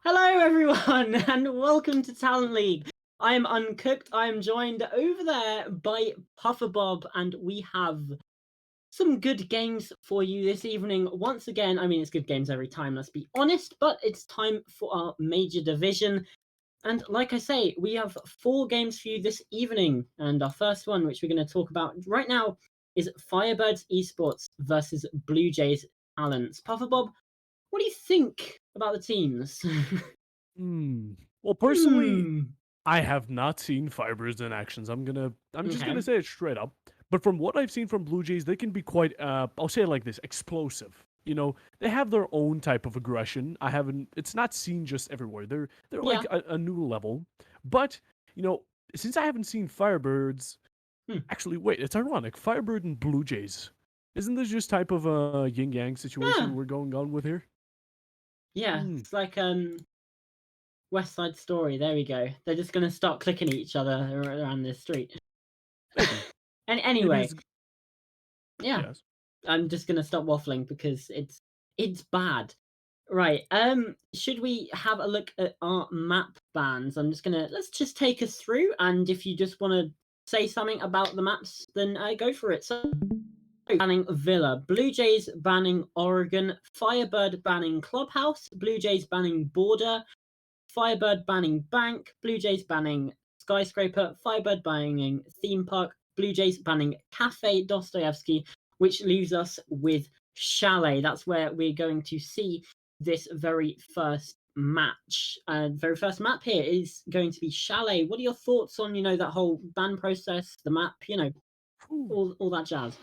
Hello, everyone, and welcome to Talent League. I am Uncooked. I am joined over there by Puffer Bob, and we have some good games for you this evening. Once again, I mean, it's good games every time, let's be honest, but it's time for our major division. And like I say, we have 4 games for you this evening. And our first one, which we're going to talk about right now, is FireBird's Esports versus BLUEJAYS Talents. Puffer Bob, what do you think about the teams? Well, personally, Hmm. I have not seen FireBirds in actions. I'm just Okay. gonna say it straight up. But from what I've seen from Blue Jays, they can be quite I'll say it like this, explosive. They have their own type of aggression. It's not seen just everywhere. They're Yeah. like a new level. But, you know, since I haven't seen Firebirds, Hmm. actually wait, it's ironic. Firebird and Blue Jays. Isn't this just type of a yin yang Yeah. situation we're going on with here? Yeah. Hmm. It's like West Side Story. There we go. They're just gonna start clicking at each other around this street. Maybe. And Maybe anyway, it's yeah. yes. I'm just gonna stop waffling because it's bad. Right. Should we have a look at our map bans? Let's just take us through, and if you just want to say something about the maps, then go for it. So banning Villa, Blue Jays banning Oregon, Firebird banning Clubhouse, Blue Jays banning Border, Firebird banning Bank, Blue Jays banning Skyscraper, Firebird banning Theme Park, Blue Jays banning Cafe Dostoevsky, which leaves us with Chalet. That's where we're going to see this very first match. Very first map here is going to be Chalet. What are your thoughts on, that whole ban process, the map, Whew. all that jazz?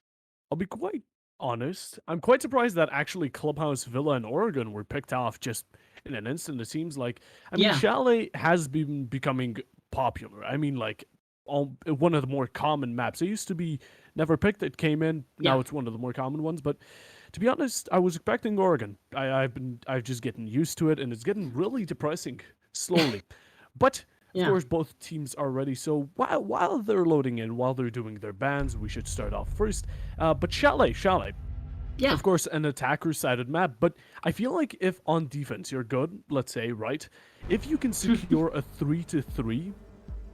I'll be quite honest. I'm quite surprised that actually Clubhouse, Villa, and Oregon were picked off just in an instant. It seems like, I mean, Yeah, Chalet has been becoming popular. I mean, like, one of the more common maps. It used to be never picked. It came in. yeah, Now it's one of the more common ones. But to be honest, I was expecting Oregon. I've just getting used to it, and it's getting really depressing slowly. But of yeah, course, both teams are ready. So while they're loading in, while they're doing their bans, we should start off first. But Chalet, yeah. of course, an attacker-sided map. But I feel like if on defense you're good, let's say, right, if you can secure a 3-3,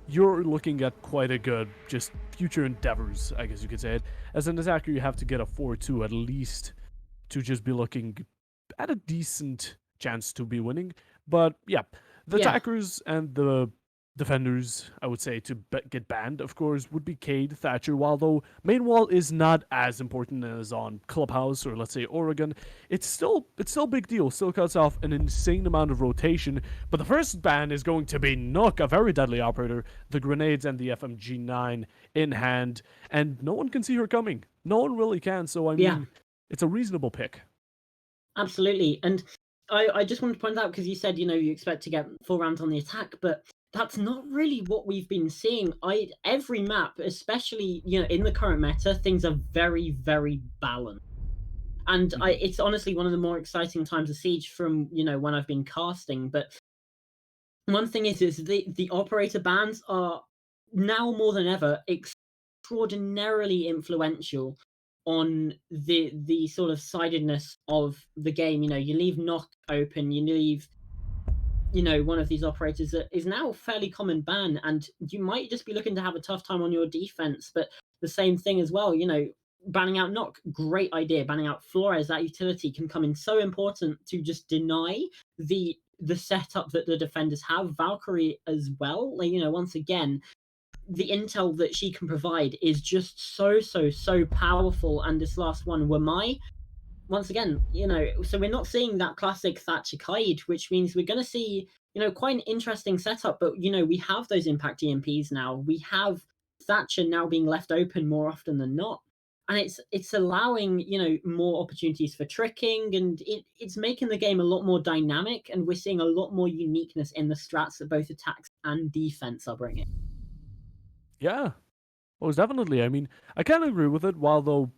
you're looking at quite a good just future endeavors, I guess you could say it. As an attacker, you have to get a 4-2 at least to just be looking at a decent chance to be winning. But yeah, the Yeah. attackers and the defenders, I would say, to get banned, of course, would be Cade, Thatcher. While though main wall is not as important as on Clubhouse or let's say Oregon, it's still big deal. Still cuts off an insane amount of rotation. But the first ban is going to be Nook, a very deadly operator, the grenades and the FMG9 in hand, and no one can see her coming. No one really can. So I Yeah. mean, it's a reasonable pick. Absolutely. And I just wanted to point out because you said, you expect to get 4 rounds on the attack, but that's not really what we've been seeing. Every map, especially, in the current meta, things are very, very balanced. And Mhm. it's honestly one of the more exciting times of Siege from, when I've been casting. But one thing is the operator bans are now more than ever extraordinarily influential on the sort of sidedness of the game. You leave knock open, you leave one of these operators that is now a fairly common ban, and you might just be looking to have a tough time on your defense. But the same thing as well, banning out knock, great idea. Banning out Flores, that utility can come in so important to just deny the setup that the defenders have. Valkyrie as well, like, once again, the intel that she can provide is just so powerful. And this last one, Wamai, once again, so we're not seeing that classic Thatcher Kaid, which means we're going to see, quite an interesting setup. But, we have those impact EMPs now. We have Thatcher now being left open more often than not. And it's allowing, more opportunities for tricking, and it's making the game a lot more dynamic. And we're seeing a lot more uniqueness in the strats that both attacks and defense are bringing. Yeah, most definitely. I mean, I kind of agree with it. While though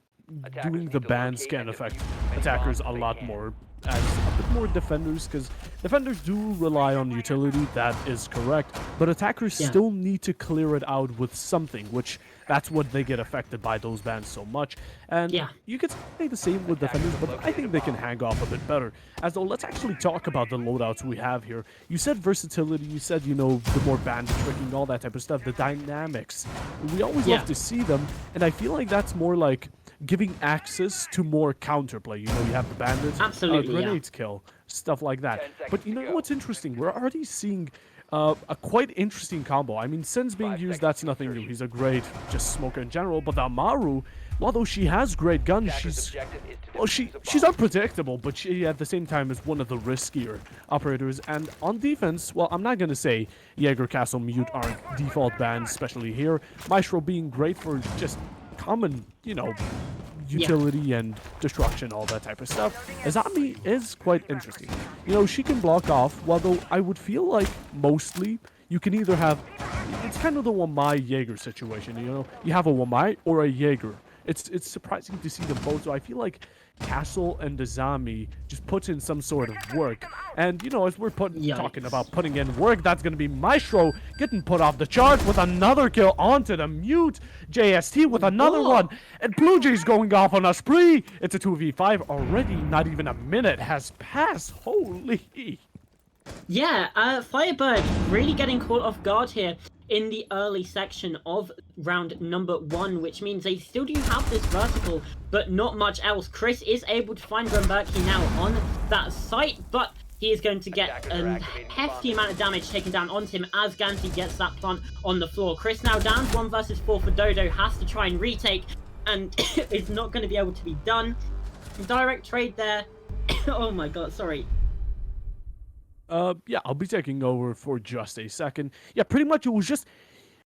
Attackers doing the need to bans locate can and affect defuse as many attackers bombs a as they lot can. more as a bit more defenders, because defenders do rely on utility. That is correct, but attackers Yeah. still need to clear it out with something, which that's what they get affected by those bans so much. And Yeah. you could say the same with defenders, but I think they can hang off a bit better. As though, let's actually talk about the loadouts we have here. You said versatility, you said, you know, the more bandit tricking, all that type of stuff, the dynamics. We always love to see them, and I feel like that's more like giving access to more counterplay. You know, you have the bandits, grenades kill, stuff like that. But you know what's interesting? We're already seeing a quite interesting combo. I mean, Sin's being used, that's nothing new. He's a great just smoker in general, but the Amaru, although she has great guns, she's unpredictable, but she at the same time is one of the riskier operators. And on defense, well, I'm not gonna say Jaeger, Castle, Mute aren't default bans, especially here. Maestro being great for just common, you know, utility and destruction, all that type of stuff. Azami is quite interesting. You know, she can block off, although I would feel like mostly you can either have, it's kind of the Wamai Jaeger situation, you know, you have a Wamai or a Jaeger. It's surprising to see them both, so I feel like Castle and Azami just puts in some sort of work. And, you know, as we're talking about putting in work, that's going to be Maestro getting put off the charts with another kill onto the Mute. JST with another one. And BLUEJAYS going off on a spree. It's a 2v5 already. Not even a minute has passed. Holy. Yeah, FireBird really getting caught off guard here in the early section of round number 1, which means they still do have this vertical, but not much else. Chris is able to find Grumberky now on that site, but he is going to get a hefty amount of damage taken down onto him as Ganti gets that plant on the floor. Chris now down 1 versus 4 for Dodo, has to try and retake, and it's not going to be able to be done. Direct trade there. Oh my god, sorry. Yeah, I'll be taking over for just a second. Yeah, pretty much it was just,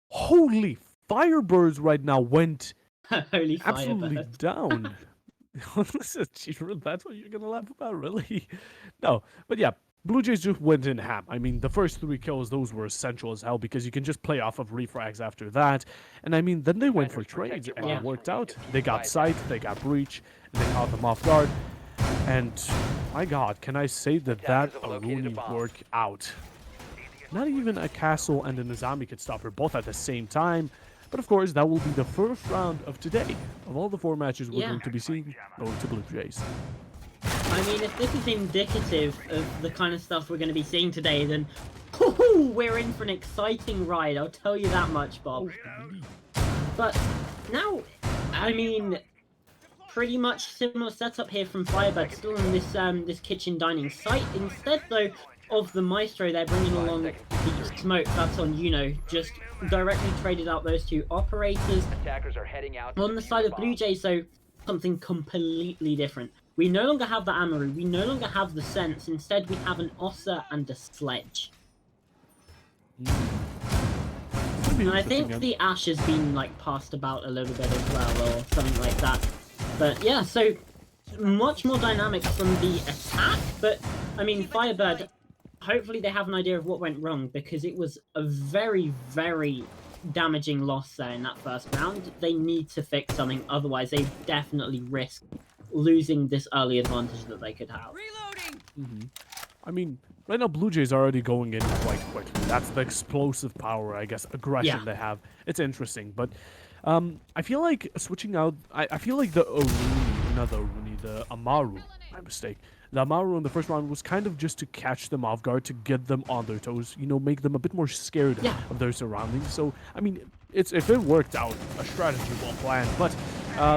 holy FireBirds right now went Holy absolutely FireBird. down. That's what you're gonna laugh about, really? No, but yeah, BLUEJAYS just went in ham. I mean, the first 3 kills, those were essential as hell because you can just play off of refrags after that. And I mean, then they went for trades and it worked out. They got sight, they got breach, and they caught them off guard. And my god, can I say that Aruni worked out? Not even a Castle and a Azami could stop her both at the same time. But of course, that will be the first round of today. Of all the 4 matches we're going to be seeing, going to BLUEJAYS. I mean, if this is indicative of the kind of stuff we're going to be seeing today, then we're in for an exciting ride, I'll tell you that much, Bob. But now, I mean, pretty much similar setup here from FireBird, still on this this kitchen dining site. Instead, though, of the Maestro, they're bringing along the smoke. That's on, you know, just directly traded out those 2 operators. Attackers are heading out on the side of BLUEJAYS, so something completely different. We no longer have the Amaru, we no longer have the Sense, instead we have an Ossa and a Sledge. And I think the Ash has been, like, passed about a little bit as well, or something like that. But yeah, so much more dynamics from the attack, but I mean, FireBird, hopefully they have an idea of what went wrong, because it was a very, very damaging loss there in that first round. They need to fix something, otherwise they definitely risk losing this early advantage that they could have. Reloading! I mean, right now BLUEJAYS are already going in quite quickly. That's the explosive power, I guess, aggression they have. It's interesting, but I feel like switching out, I feel like the Amaru, my mistake. The Amaru in the first round was kind of just to catch them off guard, to get them on their toes, you know, make them a bit more scared of their surroundings. So, I mean, if it worked out, a strategy well planned. But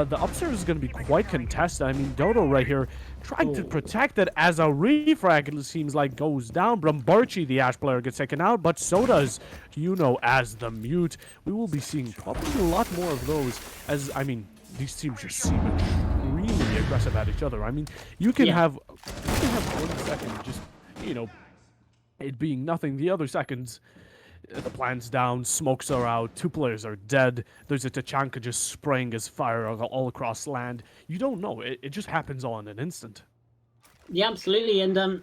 the upstairs is going to be quite contested. I mean, Dodo right here trying to protect it as a refrag, it seems like, goes down. Brumbarchi, the Ash player, gets taken out, but so does, you know, as the Mute. We will be seeing probably a lot more of those, as, I mean, these teams just seem extremely aggressive at each other. I mean, you can have 1 second just, you know, it being nothing. The other seconds, the plan's down, smokes are out, 2 players are dead. There's a Tachanka just spraying his fire all across land. You don't know. It just happens all in an instant. Yeah, absolutely. And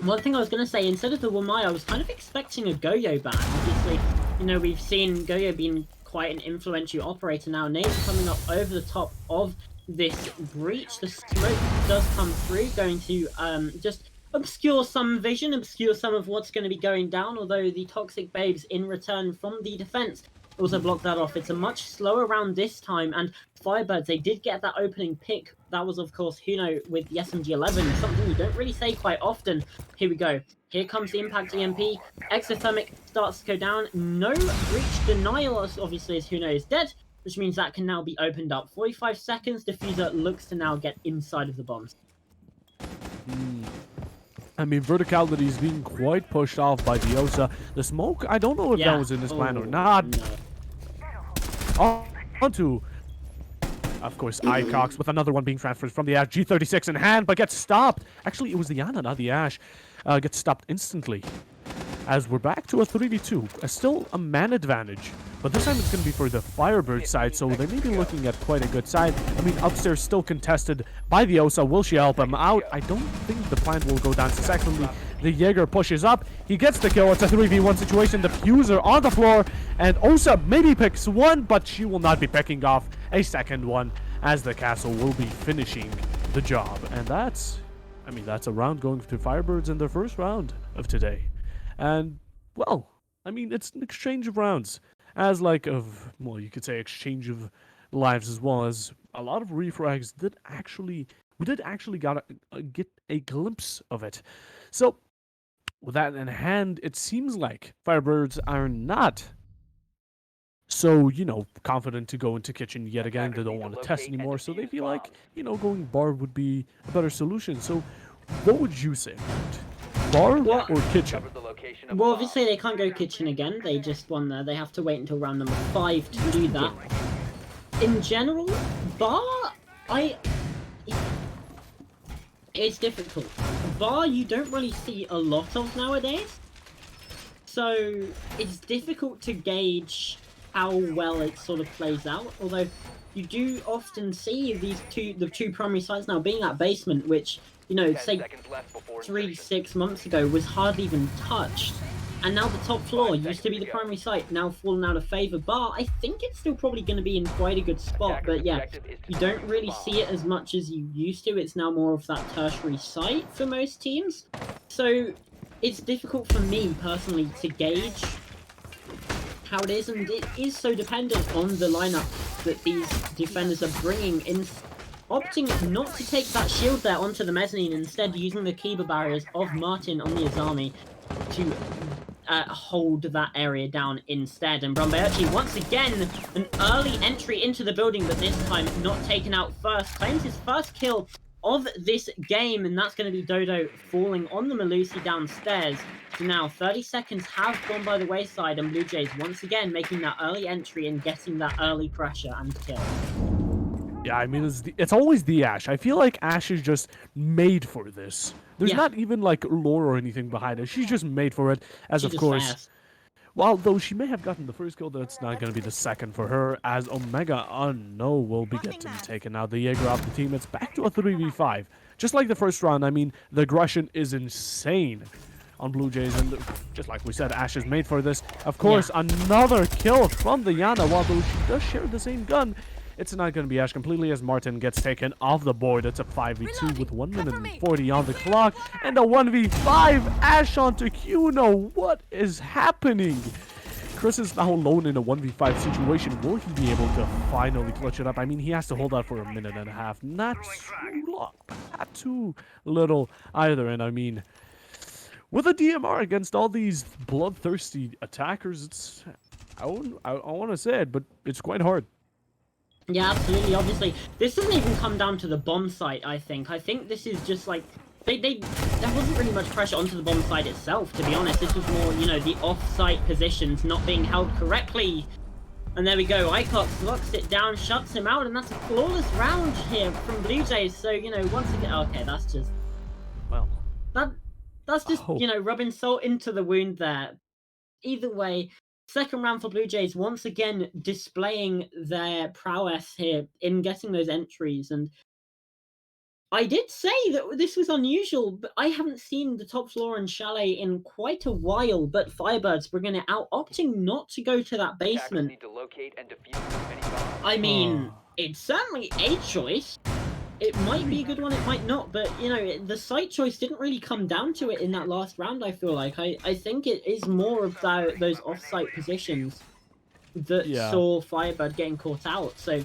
one thing I was going to say, instead of the Wamai, I was kind of expecting a Goyo ban. Obviously, you know, we've seen Goyo being quite an influential operator now. Nades coming up over the top of this breach. The smoke does come through, going to just obscure some vision, obscure some of what's going to be going down, although the Toxic Babes, in return from the defense, also blocked that off. It's a much slower round this time, and FireBirds, they did get that opening pick. That was, of course, Huno with the SMG-11, something you don't really say quite often. Here we go. Here comes the Impact EMP. Exothermic starts to go down. No breach denial, obviously, as Huno is dead, which means that can now be opened up. 45 seconds, Diffuser looks to now get inside of the bombs. I mean, verticality is being quite pushed off by the Osa. The smoke, I don't know if that was in his plan or not. No. Onto, of course, Icox with another one being transferred from the Ash. G36 in hand, but gets stopped. Actually, it was the Yana, not the Ash. Gets stopped instantly. As we're back to a 3v2. Still a man advantage. But this time it's going to be for the FireBird side, so they may be looking at quite a good side. I mean, upstairs still contested by the Osa. Will she help him out? I don't think the plant will go down successfully. The Jaeger pushes up. He gets the kill. It's a 3v1 situation. Diffuser on the floor. And Osa maybe picks one, but she will not be picking off a second one, as the castle will be finishing the job. And that's, I mean, that's a round going to FireBirds in their first round of today. And, well, I mean, it's an exchange of rounds. As like of, well, you could say exchange of lives, as well as a lot of refrags did actually, we did actually get a glimpse of it. So with that in hand, it seems like FireBirds are not so, you know, confident to go into kitchen yet again. They don't want to test anymore, so they feel like, you know, going bar would be a better solution. So what would you say? Bar or kitchen? Well, obviously they can't go kitchen again. They just won there. They have to wait until round number 5 to do that. In general, bar, it's difficult. Bar, you don't really see a lot of nowadays. So it's difficult to gauge how well it sort of plays out. Although you do often see the two primary sites now being at basement, which, you know, say 3-6 months ago was hardly even touched. And now the top floor used to be the primary site, now fallen out of favor. Bar, I think it's still probably going to be in quite a good spot, but yeah, you don't really see it as much as you used to. It's now more of that tertiary site for most teams. So it's difficult for me personally to gauge how it is, and it is so dependent on the lineup that these defenders are bringing in. Opting not to take that shield there onto the mezzanine, instead using the Kiba barriers of Martin on the Azami to hold that area down instead. And Brombayachi, once again, an early entry into the building, but this time not taken out first. Claims his first kill of this game, and that's going to be Dodo falling on the Malusi downstairs. So now 30 seconds have gone by the wayside, and BLUEJAYS once again making that early entry and getting that early pressure and kill. Yeah, I mean, it's always the Ashe. I feel like Ashe is just made for this. There's not even, like, lore or anything behind it. She's just made for it, as of course... Fast. Well, though she may have gotten the first kill, that's not going to be the second for her, as Omega Unknown will be getting taken out. The Jaeger off the team. It's back to a 3v5. Just like the first round, I mean, the aggression is insane on BLUEJAYS, and just like we said, Ashe is made for this. Of course, another kill from the Yana, while though she does share the same gun. It's not going to be Ashe completely, as Martin gets taken off the board. It's a 5v2 with 1 minute and 40 on the clock. And a 1v5 Ashe onto Kuno. What is happening? Chris is now alone in a 1v5 situation. Will he be able to finally clutch it up? I mean, he has to hold out for a minute and a half. Not too long, but not too little either. And I mean, with a DMR against all these bloodthirsty attackers, it's... I want to say it, but it's quite hard. Yeah, absolutely. Obviously, this doesn't even come down to the bomb site, I think. I think this is just like... there wasn't really much pressure onto the bomb site itself, to be honest. This was more, you know, the off-site positions not being held correctly. And there we go. Icox locks it down, shuts him out, and that's a flawless round here from BLUEJAYS. So, you know, once again... Okay, that's just... Well... That's just, you know, rubbing salt into the wound there. Either way... Second round for BLUEJAYS, once again displaying their prowess here in getting those entries. And I did say that this was unusual, but I haven't seen the top floor and chalet in quite a while. But FireBirds bringing it out, opting not to go to that basement. I mean, it's certainly a choice. It might be a good one, it might not, but, you know, the site choice didn't really come down to it in that last round, I feel like. I think it is more of those off-site positions. that saw FireBird getting caught out. So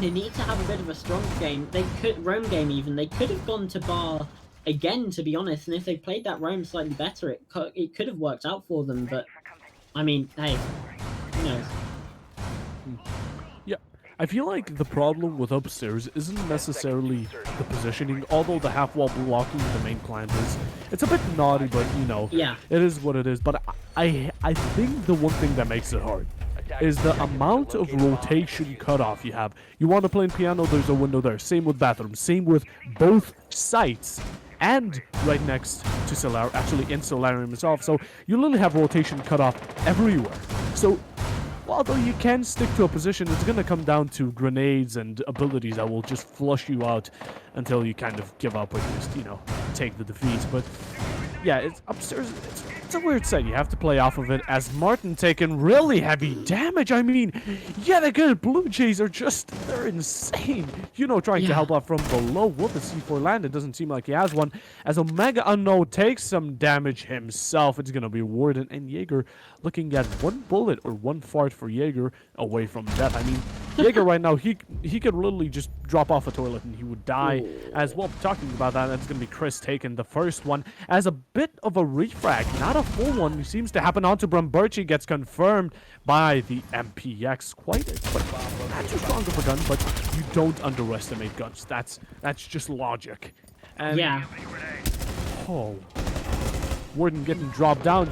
they need to have a bit of a stronger game. They could roam game even. They could have gone to bar again, to be honest. And if they played that roam slightly better, it could have worked out for them. But I mean, hey, who knows? Yeah, I feel like the problem with upstairs isn't necessarily the positioning, although the half-wall blocking the main plant is, it's a bit naughty, but you know, it is what it is. But I think the one thing that makes it hard is the amount of rotation cutoff you have. You want to play in piano, there's a window there. Same with bathroom, same with both sites. And right next to Solarium, actually in Solarium itself. So you literally have rotation cut off everywhere. So although you can stick to a position, it's going to come down to grenades and abilities that will just flush you out until you kind of give up or just, you know, take the defeat. But yeah, it's upstairs. It's a weird set. You have to play off of it as Martin taking really heavy damage. I mean, yet again, BLUEJAYS are just, they're insane. You know, trying to help out from below. Will the C4 land? It doesn't seem like he has one. As Omega Unknown takes some damage himself, it's going to be Warden and Jaeger looking at one bullet or one fart for Jaeger away from death. I mean, Jaeger right now, he could literally just drop off a toilet and he would die. As well, talking about that, that's going to be Chris taking the first one as a bit of a refrag, not a full one. He seems to happen onto Brumberchi, gets confirmed by the MPX. Quite not too strong of a gun, but you don't underestimate guns. That's just logic. And oh, Warden getting dropped down.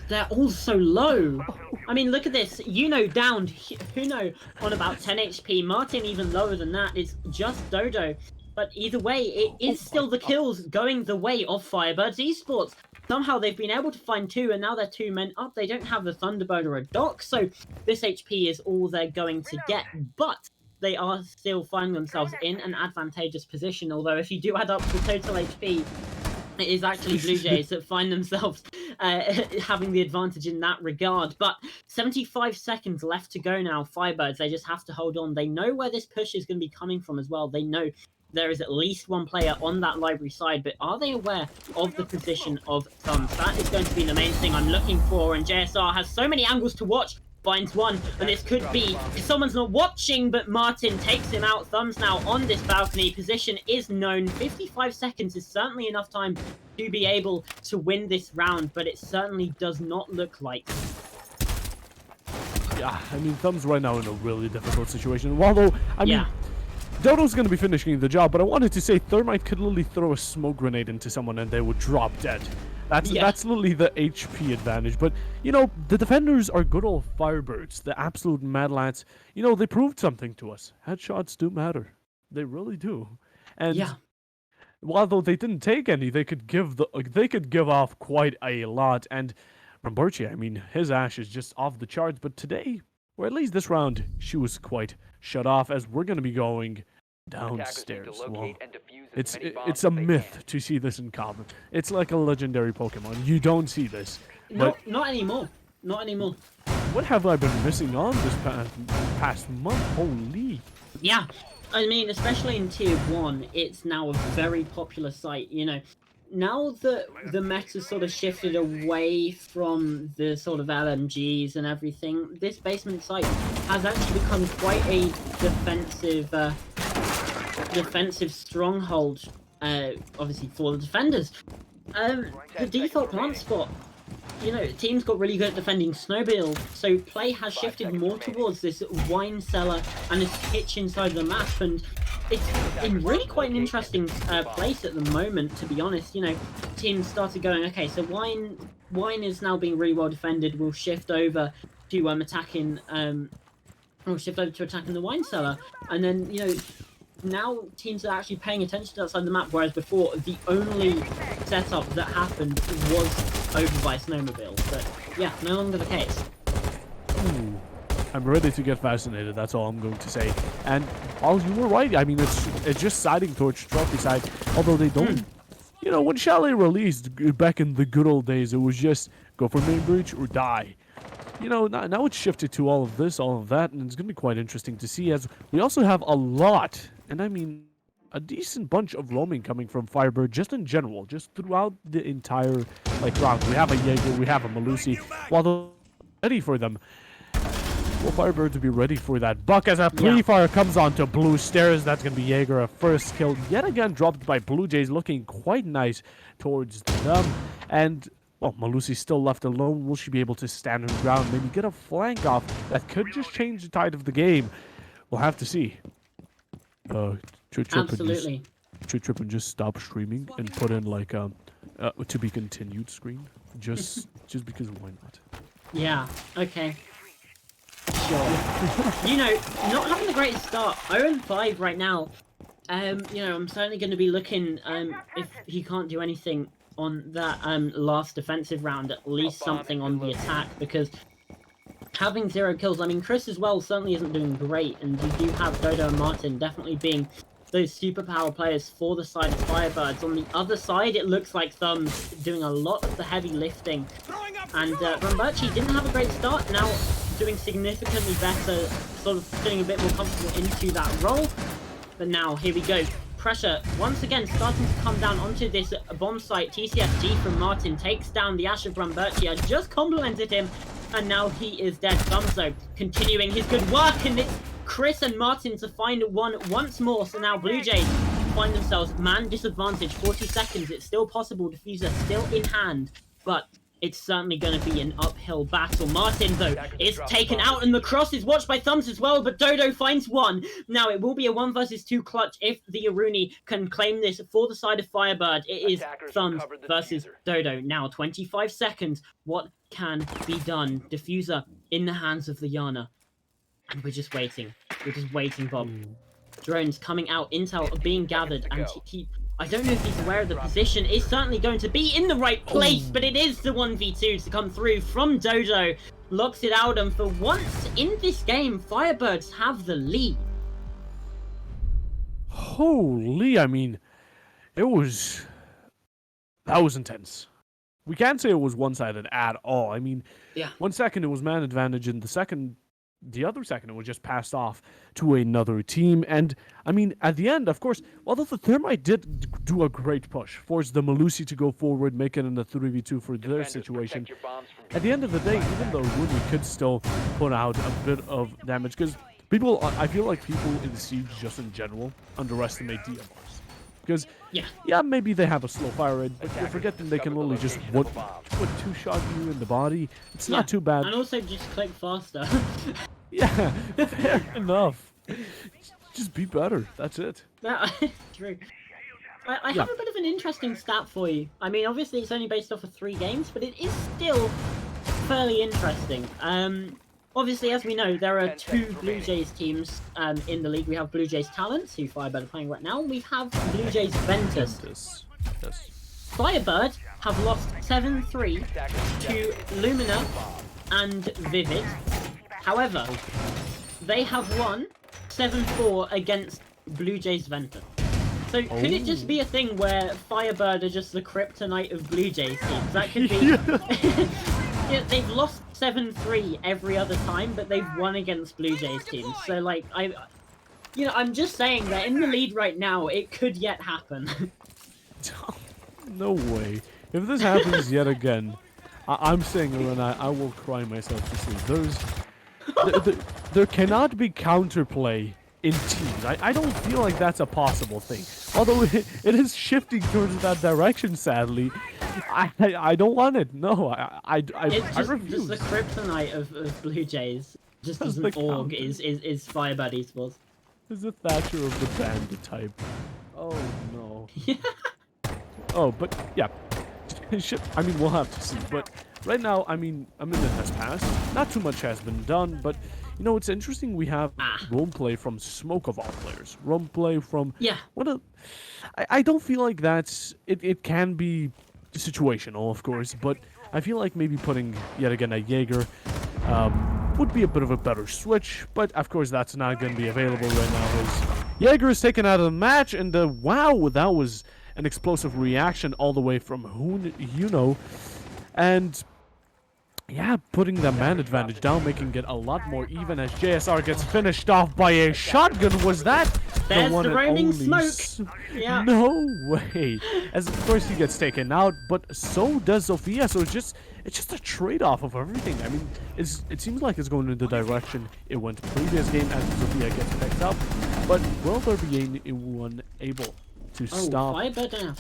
They're all so low. I mean, look at this. Downed. Huno on about 10 HP. Martin even lower than that. It's just Dodo. But either way, it is still the kills going the way of FireBird's Esports. Somehow they've been able to find two, and now they're 2 men up. They don't have a Thunderbird or a Doc, so this HP is all they're going to get. But they are still finding themselves in an advantageous position, although if you do add up the total HP, it is actually BLUEJAYS that find themselves having the advantage in that regard. But 75 seconds left to go now. FireBirds, they just have to hold on. They know where this push is going to be coming from as well. They know there is at least one player on that library side, but are they aware of the position of Thumbs? That is going to be the main thing I'm looking for, and JSR has so many angles to watch. Finds one, and this could be, if someone's not watching, but Martin takes him out. Thumbs now on this balcony. Position is known. 55 seconds is certainly enough time to be able to win this round, but it certainly does not look like. Yeah, I mean, Thumbs right now in a really difficult situation. Although, I mean, Dodo's going to be finishing the job, but I wanted to say Thermite could literally throw a smoke grenade into someone and they would drop dead. That's literally the HP advantage. But, you know, the defenders are good old FireBirds, the absolute mad lads. You know, they proved something to us. Headshots do matter. They really do. And although they didn't take any, they could give off quite a lot. And Brumberchi, I mean, his ash is just off the charts. But today, or at least this round, she was quite shut off, as we're going to be going downstairs. Well, it's a myth to see this in common. It's like a legendary Pokemon. You don't see this. Not anymore. Not anymore. What have I been missing on this past month? Holy. Yeah. I mean, especially in Tier 1, it's now a very popular site, you know. Now that the meta sort of shifted away from the sort of LMGs and everything, this basement site has actually become quite a defensive stronghold, obviously for the defenders. The default plant spot, you know, teams got really good at defending Snowbill, so play has shifted more towards this wine cellar and this kitchen side of the map, and it's in really quite an interesting place at the moment, to be honest. You know, teams started going, okay, so wine is now being really well defended. We'll shift over to attacking the wine cellar, and then, you know, now teams are actually paying attention to that side of the map, whereas before the only setup that happened was over by Snowmobile. But yeah, no longer the case. Ooh. I'm ready to get fascinated, that's all I'm going to say. And you were right, I mean, it's just siding towards Trophy side, although they don't... You know, when Chalet released back in the good old days, it was just go for main breach or die. You know, now it's shifted to all of this, all of that, and it's going to be quite interesting to see, as we also have a lot, and I mean a decent bunch of roaming coming from FireBird, just in general, just throughout the entire, like, round. We have a Jaeger, we have a Malusi, while they're ready for them. Well, FireBird to be ready for that. Buck as a pre-fire comes onto blue stairs. That's going to be Jaeger. A first kill yet again dropped by BLUEJAYS, looking quite nice towards them. And, well, Melusi's still left alone. Will she be able to stand her ground? Maybe get a flank off? That could just change the tide of the game. We'll have to see. Absolutely. Trip and just stop streaming and put in like to be continued screen. Just because why not? Yeah, okay. Sure. You know, not having the greatest start. 0-5 right now. You know, I'm certainly going to be looking, if he can't do anything on that last defensive round, at least something on the attack, because having 0 kills, I mean, Chris as well certainly isn't doing great, and you do have Dodo and Martin definitely being those superpower players for the side of FireBirds. On the other side, it looks like Thumb's doing a lot of the heavy lifting. And Ramberchi didn't have a great start, now doing significantly better, sort of feeling a bit more comfortable into that role. But now, here we go. Pressure, once again, starting to come down onto this bomb site. TCFG from Martin takes down the Ash of Ramberchi. I just complimented him, and now he is dead. Thumbzo continuing his good work, and it's Chris and Martin to find one once more. So now BLUEJAYS find themselves man disadvantage. 40 seconds. It's still possible. Diffuser still in hand, but it's certainly going to be an uphill battle. Martin, though, is taken out, and the cross is watched by Thumbs as well, but Dodo finds one. Now, it will be a 1 versus 2 clutch if the Aruni can claim this for the side of FireBird. It is Thumbs versus Dodo. Now, 25 seconds. What can be done? Diffuser in the hands of the Yana. And we're just waiting. We're just waiting, Bob. Drones coming out, intel being gathered, and I don't know if he's aware of the position. It's certainly going to be in the right place, but it is the 1v2 to come through from Dodo. Locks it out, and for once in this game, FireBirds have the lead. Holy, I mean, that was intense. We can't say it was one-sided at all. I mean, 1 second it was man advantage, and the other second it was just passed off to another team. And I mean, at the end, of course, although the Thermite did do a great push, forced the Melusi to go forward, making it a 3v2 for their situation. At the end of the day, even though Rooney could still put out a bit of damage, because I feel like people in Siege just in general underestimate DMRs. Because, maybe they have a slow fire rate, but you forget that they can literally just two-shot you in the body. It's not too bad. And also just click faster. Yeah, fair enough. Just be better. That's it. True. I have a bit of an interesting stat for you. I mean, obviously it's only based off of 3 games, but it is still fairly interesting. Obviously, as we know, there are 2 BLUEJAYS teams in the league. We have BLUEJAYS Talents, who FireBird are playing right now, and we have BLUEJAYS Ventus. FireBird have lost 7-3 to Lumina and Vivid. However, they have won 7-4 against BLUEJAYS Ventus. So could it just be a thing where FireBird are just the kryptonite of BLUEJAYS teams? That could be... they've lost 7-3 every other time, but they've won against BLUEJAYS teams. So, like, I'm just saying that in the lead right now, it could yet happen. No way. If this happens yet again, I'm saying, and I will cry myself to sleep. There cannot be counterplay in teams. I don't feel like that's a possible thing. Although it is shifting towards that direction, sadly. I don't want it. No, I refuse. Just the kryptonite of BLUEJAYS. Just as an org is FireBird Esports. Is the Thatcher of the band type. Oh no. Yeah. Oh, but yeah. I mean, we'll have to see. But right now, I mean, a minute has passed. Not too much has been done, but you know, it's interesting we have roleplay from Smoke of all players. Roleplay from... I don't feel like that's... It can be situational, of course, but I feel like maybe putting, yet again, a Jaeger would be a bit of a better switch, but of course that's not going to be available right now as Jaeger is taken out of the match, and wow, that was an explosive reaction all the way from Huno, and... yeah, putting the man advantage down, making it a lot more even as JSR gets finished off by a shotgun. Was that the one the raining smoke? Yeah. No way. As of course he gets taken out, but so does Sophia. So it's it's just a trade-off of everything. I mean, it seems like it's going in the direction it went previous game as Sophia gets picked up, but will there be anyone able to stop? FireBird down.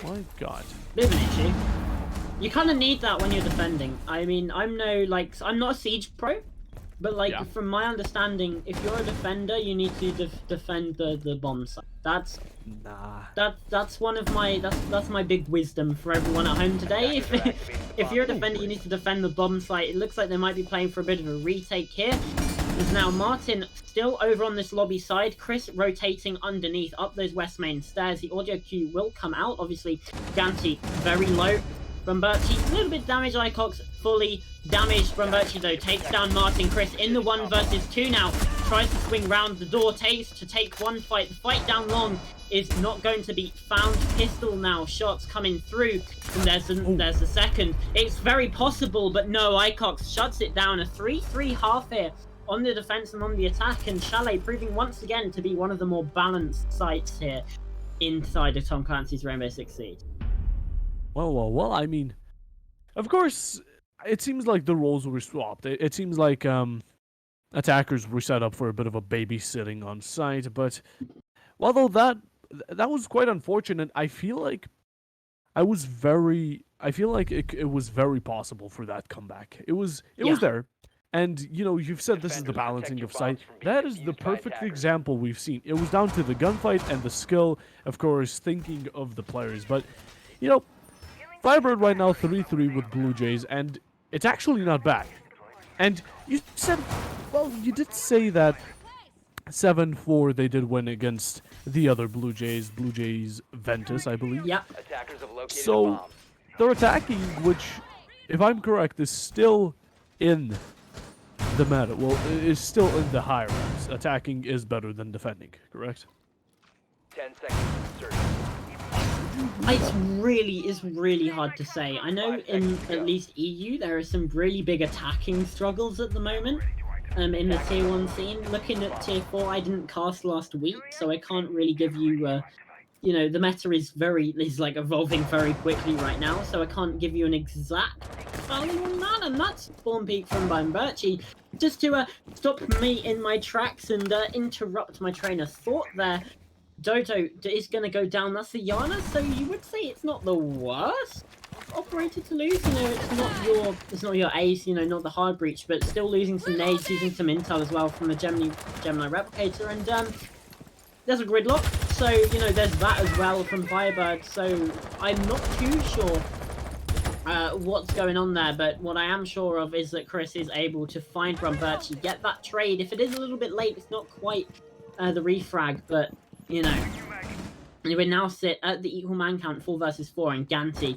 My God. Bit of an issue. You kind of need that when you're defending. I mean, I'm not a Siege pro, but like from my understanding, if you're a defender, you need to defend the bomb site. That's one of my that's my big wisdom for everyone at home today. If you're a defender, you need to defend the bomb site. It looks like they might be playing for a bit of a retake here. There's now Martin still over on this lobby side. Chris rotating underneath up those west main stairs. The audio cue will come out. Obviously, Ganti very low. Brumberchi, a little bit damaged. Icox fully damaged. Brumberchi though takes down Martin. Chris in the 1 versus 2 now. Tries to swing round the door. Takes to take one fight. The fight down long is not going to be found. Pistol now. Shots coming through. And there's the second. It's very possible, but no. Icox shuts it down. A 3-3 half here on the defense and on the attack. And Chalet proving once again to be one of the more balanced sites here inside of Tom Clancy's Rainbow Six Siege. Well, I mean, of course, it seems like the roles were swapped. It seems like attackers were set up for a bit of a babysitting on site, but although that was quite unfortunate, I feel like it was very possible for that comeback. It was there. And, you know, you've said this is the balancing of site. That is the perfect example we've seen. It was down to the gunfight and the skill, of course, thinking of the players. But, you know, FireBird right now 3-3 with BLUEJAYS, and it's actually not bad. And you said, well, you did say that 7-4 they did win against the other BLUEJAYS Ventus, I believe. Yeah. So they're attacking, which, if I'm correct, is still in the meta. Well, is still in the higher ranks. Attacking is better than defending, correct? 10 seconds insertion. It's really hard to say. I know in at least EU there are some really big attacking struggles at the moment in the tier 1 scene. Looking at tier 4, I didn't cast last week, so I can't really give you you know, the meta is like evolving very quickly right now, so I can't give you an exact value on that. And that's Spawn Peak from Brumberchi. Just to stop me in my tracks and interrupt my train of thought there. Dodo is going to go down. That's the Yana, so you would say it's not the worst operator to lose. You know, it's not your ace. You know, not the hard breach, but still losing some nades, using some intel as well from the Gemini replicator, and there's a gridlock. So you know, there's that as well from FireBird. So I'm not too sure what's going on there, but what I am sure of is that Chris is able to find Brumberchi, get that trade. If it is a little bit late, it's not quite the refrag, but you know, we now sit at the equal man count 4 versus 4, and Ganti,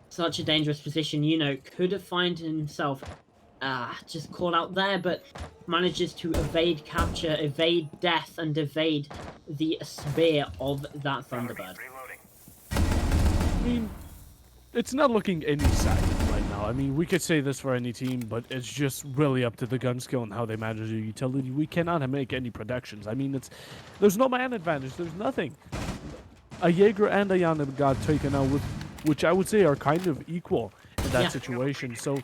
such a dangerous position, you know, could have found himself just caught out there, but manages to evade capture, evade death, and evade the spear of that Thunderbird. I mean, it's not looking any exciting right now. I mean, we could say this for any team, but it's just really up to the gun skill and how they manage their utility. We cannot make any predictions. I mean, there's no man advantage. There's nothing. A Jaeger and a Yana got taken out with, which I would say are kind of equal in that situation. So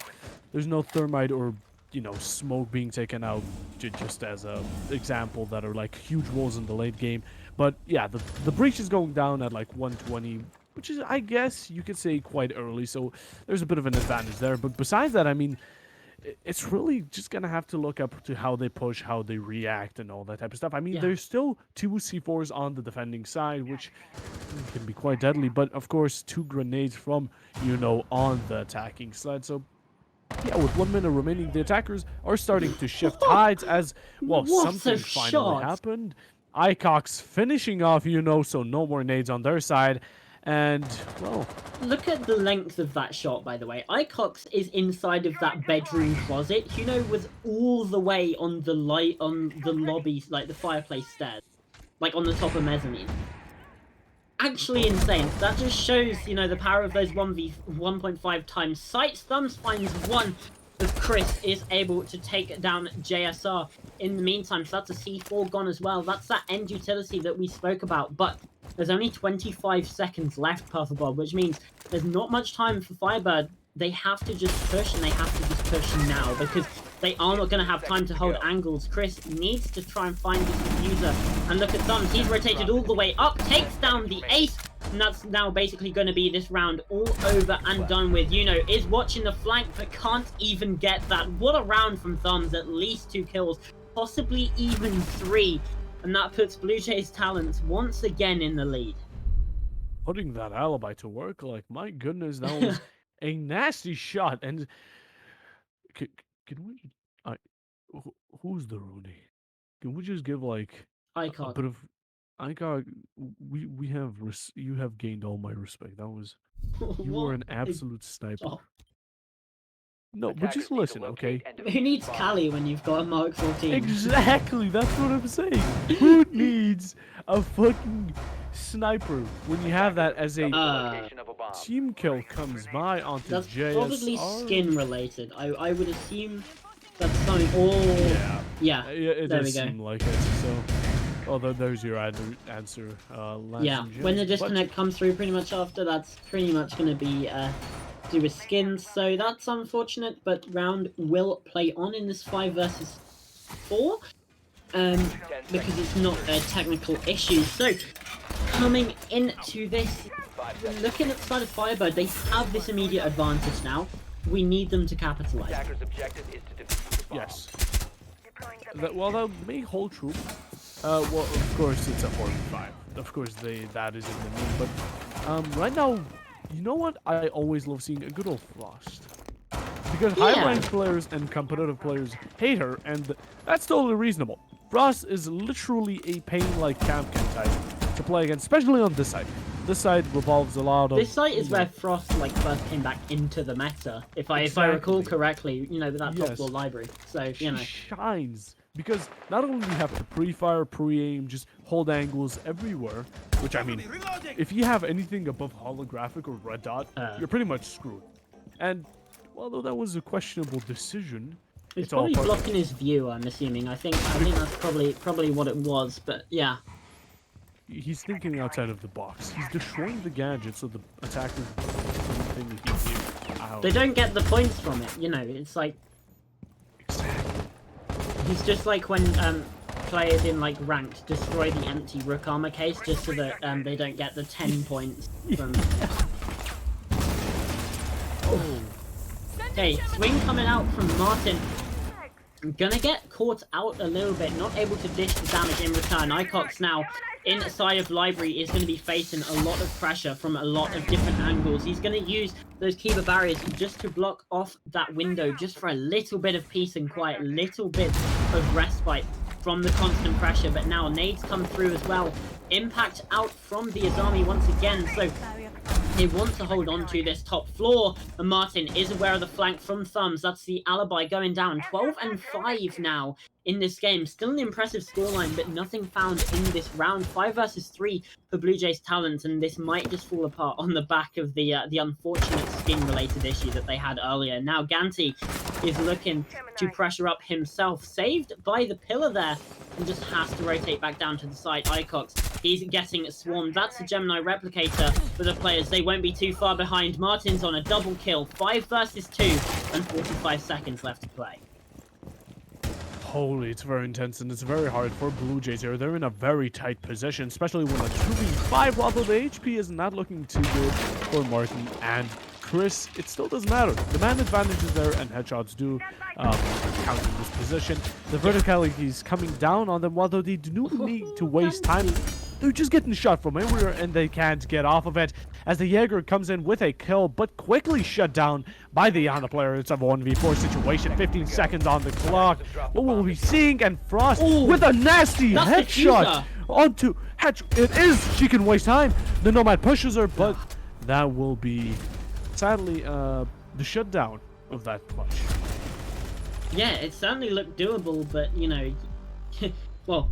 there's no thermite or, you know, smoke being taken out just as a example that are like huge roles in the late game. But yeah, the breach is going down at like 120. Which is, I guess, you could say quite early, so there's a bit of an advantage there. But besides that, I mean, it's really just going to have to look up to how they push, how they react, and all that type of stuff. I mean, there's still 2 C4s on the defending side, which can be quite deadly. But, of course, 2 grenades from, you know, on the attacking side. So, yeah, with 1 minute remaining, the attackers are starting to shift tides as, well, something finally happened. Icox finishing off, you know, so no more nades on their side. And, well, look at the length of that shot, by the way. Icox is inside of that bedroom closet. You know, was all the way on the lobby, like the fireplace stairs, like on the top of mezzanine. Actually insane. That just shows, you know, the power of those 1.5 times sights. Thumbs finds 1. As Chris is able to take down JSR in the meantime. So that's a C4 gone as well. That's that end utility that we spoke about. But There's only 25 seconds left, Puffball, which means there's not much time for FireBird. They have to just push, and they have to just push now, because they are not going to have time to hold angles. Chris needs to try and find this diffuser. And look at Thumbs, he's rotated all the way up, takes down the ace, and that's now basically going to be this round all over and done with. Is watching the flank, but can't even get that. What a round from Thumbs, at least 2 kills, possibly even 3. And that puts BLUEJAYS Talents once again in the lead. Putting that alibi to work, like, my goodness, that was a nasty shot. And can we... who's the Rooney? Can we just give, like, a Icon. bit of... we have... you have gained all my respect. That was... You were an absolute sniper. Oh. No, but just listen, okay? Who needs Cali when you've got a Mark 14? Exactly, that's what I'm saying. Who needs a fucking sniper when you have that as a team kill comes by onto That's JSR? probably skin related. I would assume that's something. Oh, yeah. It there does we go. seem like it. So, although there's your answer. Yeah, when the disconnect comes through pretty much after, that's pretty much going to be do with skins. So that's unfortunate, but round will play on in this 5 versus 4. Because it's not a technical issue. So, coming into this, looking at the side of FireBird, they have this immediate advantage now. We need them to capitalize. Yes. Well, that may hold true. Well, of course, it's a 4v5. Of course, that is in the move. But right now, you know what? I always love seeing a good old Frost. Because high-ranked players and competitive players hate her, and that's totally reasonable. Frost is literally a pain-like Camkin type to play against, especially on this side. This side revolves a lot of... This side is where Frost first came back into the meta, if I recall correctly, with that top floor library. So, She shines, because not only do you have to pre-fire, pre-aim, just hold angles everywhere, which, I mean, if you have anything above holographic or red dot, you're pretty much screwed. And, although that was a questionable decision... It's probably blocking his view, I'm assuming. I think that's probably what it was, but yeah. He's thinking outside of the box. He's destroying the gadgets of the attackers. They don't get the points from it, it's like... Exactly. He's just like when players in ranked destroy the empty Rook armor case just so that they don't get the 10 points from... Okay, swing coming out from Martin. Gonna get caught out a little bit, not able to dish the damage in return. Icox now inside of library is going to be facing a lot of pressure from a lot of different angles. He's going to use those Kiba barriers just to block off that window, just for a little bit of peace and quiet, a little bit of respite from the constant pressure. But now nades come through as well. Impact out from the Azami once again, so they want to hold on to this top floor, and Martin is aware of the flank from Thumbs. That's the alibi going down. 12 and 5 now in this game. Still an impressive scoreline, but nothing found in this round. 5 versus 3 for BLUEJAYS Talent, and this might just fall apart on the back of the unfortunate skin-related issue that they had earlier. Now Ganti is looking to pressure up himself, saved by the pillar there, and just has to rotate back down to the side. Icox, he's getting swarmed. That's a Gemini replicator for the players. They won't be too far behind. Martin's on a double kill. 5 versus 2 and 45 seconds left to play. Holy, it's very intense, and it's very hard for BLUEJAYS here. They're in a very tight position, especially when a 2v5, although the HP is not looking too good for Martin and Chris. It still doesn't matter. The man advantage is there, and headshots do count in this position. The verticality is coming down on them, although they do not need to waste time. They're just getting shot from everywhere, and they can't get off of it. As the Jaeger comes in with a kill, but quickly shut down by the Yana player. It's a 1v4 situation. 15 seconds on the clock. What will we be seeing? And Frost with a nasty headshot onto Hatch. It is. She can waste time. The Nomad pushes her, but that will be, sadly, the shutdown of that clutch. Yeah, it certainly looked doable, but, well,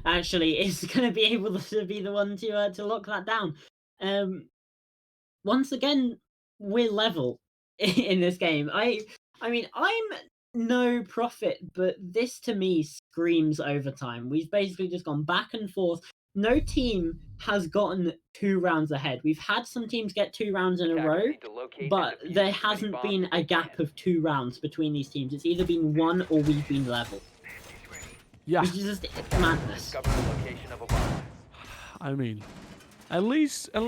actually is going to be able to be the one to lock that down. Once again, we're level in this game. I mean, I'm no prophet, but this to me screams overtime. We've basically just gone back and forth no team has gotten 2 rounds ahead. We've had some teams get 2 rounds in a Attackers row, need to locate but and defuse there as many hasn't bombs been as a they gap can. of 2 rounds between these teams. It's either been 1 or we've been level, Yeah, which is just madness. Discover the location of a bomb. I mean, at least, I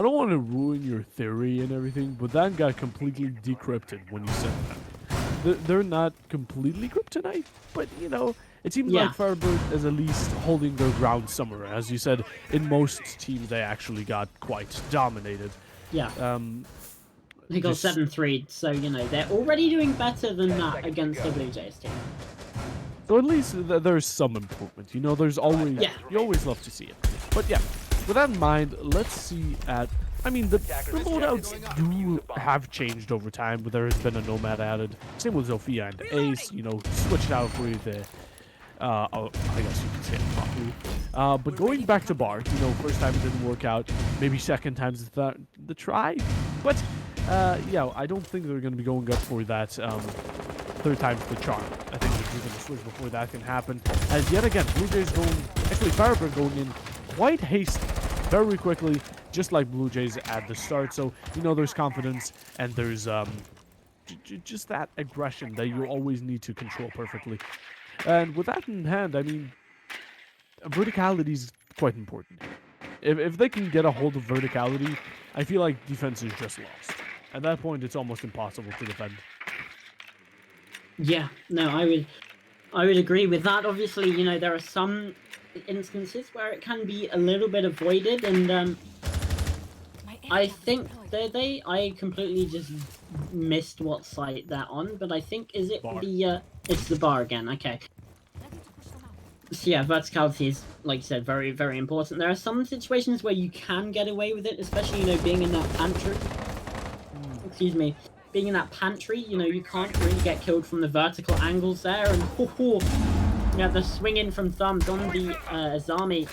don't want to ruin your theory and everything, but that got completely decrypted when you said that. They're not completely kryptonite, but you know, it seems Yeah. like FireBird is at least holding their ground somewhere. As you said, in most teams they actually got quite dominated. Yeah. They got just- 7-3, so you know they're already doing better than 10 that seconds to against the go. Blue Jays team. So at least there's some improvement. You know, there's always Yeah. you always love to see it. But yeah, with that in mind, let's see at. I mean, the loadouts do have changed over time, but there has been a Nomad added. Same with Zofia and Ace. You know, switched out for the. I guess you can say it properly. But going back to Bar, you know, first time it didn't work out. Maybe second time's the try. But yeah, I don't think they're going to be going up for that. Third time's the charm. I think they're going to switch before that can happen. As yet again, Blue Jays actually FireBird going in quite hasty, very quickly, just like Blue Jays at the start. So, you know, there's confidence and there's just that aggression that you always need to control perfectly. And with that in hand, I mean, verticality is quite important. If they can get a hold of verticality, I feel like defense is just lost. At that point, it's almost impossible to defend. Yeah, no, I would agree with that. Obviously, you know, there are some instances where it can be a little bit avoided, and I think I completely just missed what site they're on, but I think is it Bar. it's the bar again. Okay. So yeah, verticality is, like you said, very, very important. There are some situations where you can get away with it, especially, you know, being in that pantry. Excuse me. Being in that pantry, you know, you can't really get killed from the vertical angles there, and yeah, the swing in from thumbs on the Azami.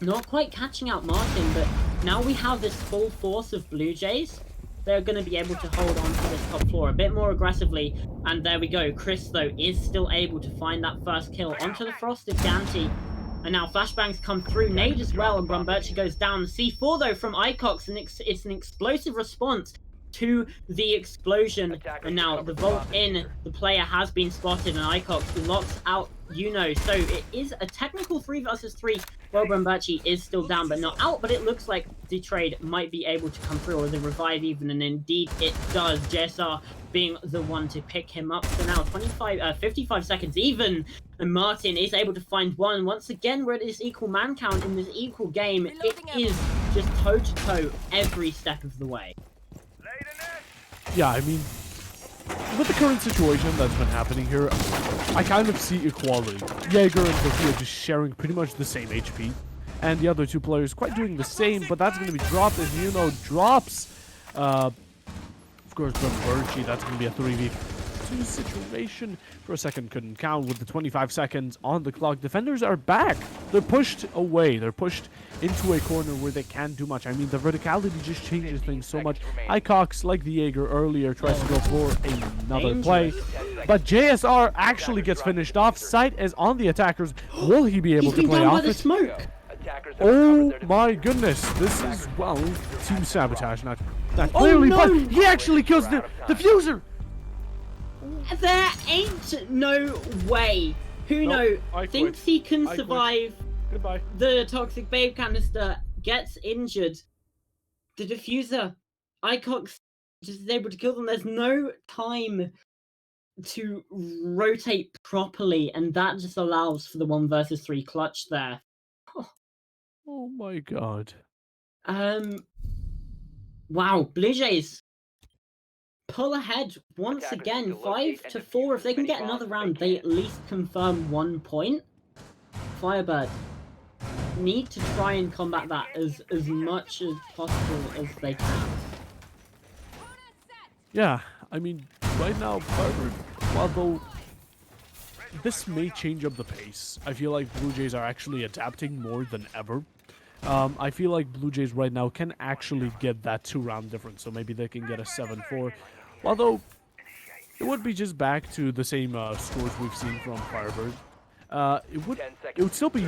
Not quite catching out Martin, but now we have this full force of Blue Jays. They're going to be able to hold on to this top floor a bit more aggressively. And there we go. Chris, though, is still able to find that first kill onto the Frosted Ganti. And now flashbangs come through. Nade as well, and Brumberchi goes down. C4, though, from Icox, and it's an explosive response to the explosion. And now the vault in, the player has been spotted, and Icox locks out Yuno. So it is a technical 3 versus 3. Well, Brumberchi is still down, but not out. But it looks like the trade might be able to come through, or the revive even, and indeed it does. JSR being the one to pick him up. So now 55 seconds even, and Martin is able to find one. Once again, we're at this equal man count in this equal game. It is just toe-to-toe every step of the way. Yeah, I mean, with the current situation that's been happening here, I kind of see equality. Jaeger and Zofia just sharing pretty much the same HP, and the other two players quite doing the same, but that's going to be dropped as Yuno drops. Of course, Brumberchi, that's going to be a 3v2 situation. For a second, couldn't count with the 25 seconds on the clock. Defenders are back. They're pushed away. They're pushed into a corner where they can't do much. I mean, the verticality just changes things so much. Icox, like the Jaeger earlier, tries to go for another play. But JSR actually gets finished off. Sight is on the attackers. Will he be able to play off it? Smoke. Oh my goodness. This is, well, team sabotage. Not clearly, no! but he actually kills the diffuser. There ain't no way. Who Nope, I quit. thinks he can I quit. survive Goodbye. the toxic babe canister, gets injured. The diffuser, Icox just is able to kill them. There's no time to rotate properly, and that just allows for the 1 versus 3 clutch there. Oh my god. Wow, Blue Jays pull ahead once Attackers again, need to locate 5 and to defuse 4. If as they can many get another bombs as round, they they can. at least confirm 1 point. FireBird need to try and combat that as much as possible as they can. Yeah, I mean, right now, FireBird, although this may change up the pace, I feel like Blue Jays are actually adapting more than ever. I feel like Blue Jays right now can actually get that 2-round difference, so maybe they can get a 7-4. Although, it would be just back to the same scores we've seen from FireBird. It would still be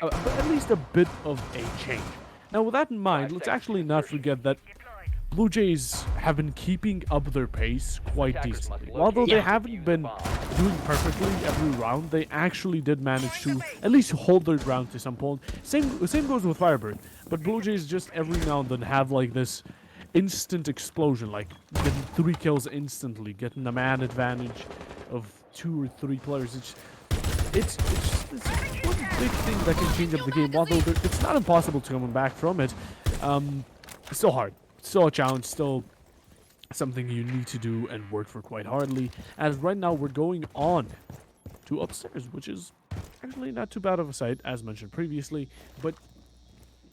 but at least a bit of a change. Now, with that in mind, let's actually not forget that Blue Jays have been keeping up their pace quite decently. Although they haven't been doing perfectly every round, they actually did manage to at least hold their ground to some point. Same goes with FireBird, but Blue Jays just every now and then have like this instant explosion, like getting 3 kills instantly, getting a man advantage of 2 or 3 players. It's one big thing that can change up the game. Although it's not impossible to come back from it, it's still hard. Still a challenge, still something you need to do and work for quite hardly. As right now we're going on to upstairs, which is actually not too bad of a sight, as mentioned previously, but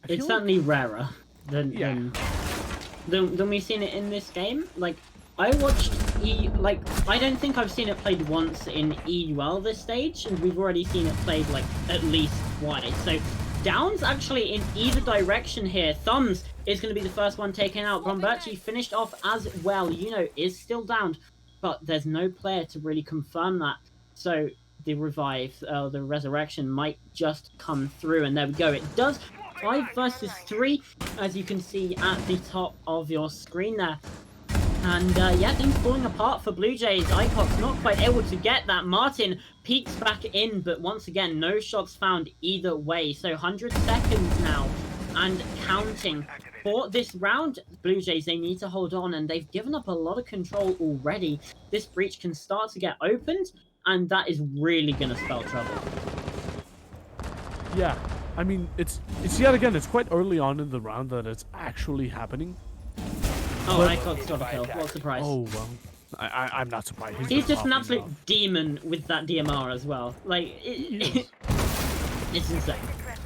it's certainly rarer than we've seen it in this game. Like, I watched I don't think I've seen it played once in EUL this stage, and we've already seen it played like at least twice. So downs actually in either direction here. Thumbs is going to be the first one taken out. Bromberchi finished off as well. Is still downed, but there's no player to really confirm that. So the revive, the resurrection might just come through, and there we go. It does. 5 versus 3, as you can see at the top of your screen there. And yeah, things falling apart for Blue Jays. Icox not quite able to get that. Martin peeks back in, but once again, no shots found either way. So 100 seconds now and counting for this round. Blue Jays, they need to hold on, and they've given up a lot of control already. This breach can start to get opened, and that is really going to spell trouble. Yeah, I mean, it's yet again, it's quite early on in the round that it's actually happening. Oh, Icox got a kill. What a surprise. Oh, well, I'm not surprised. He's just an absolute demon with that DMR as well. Like, it's insane.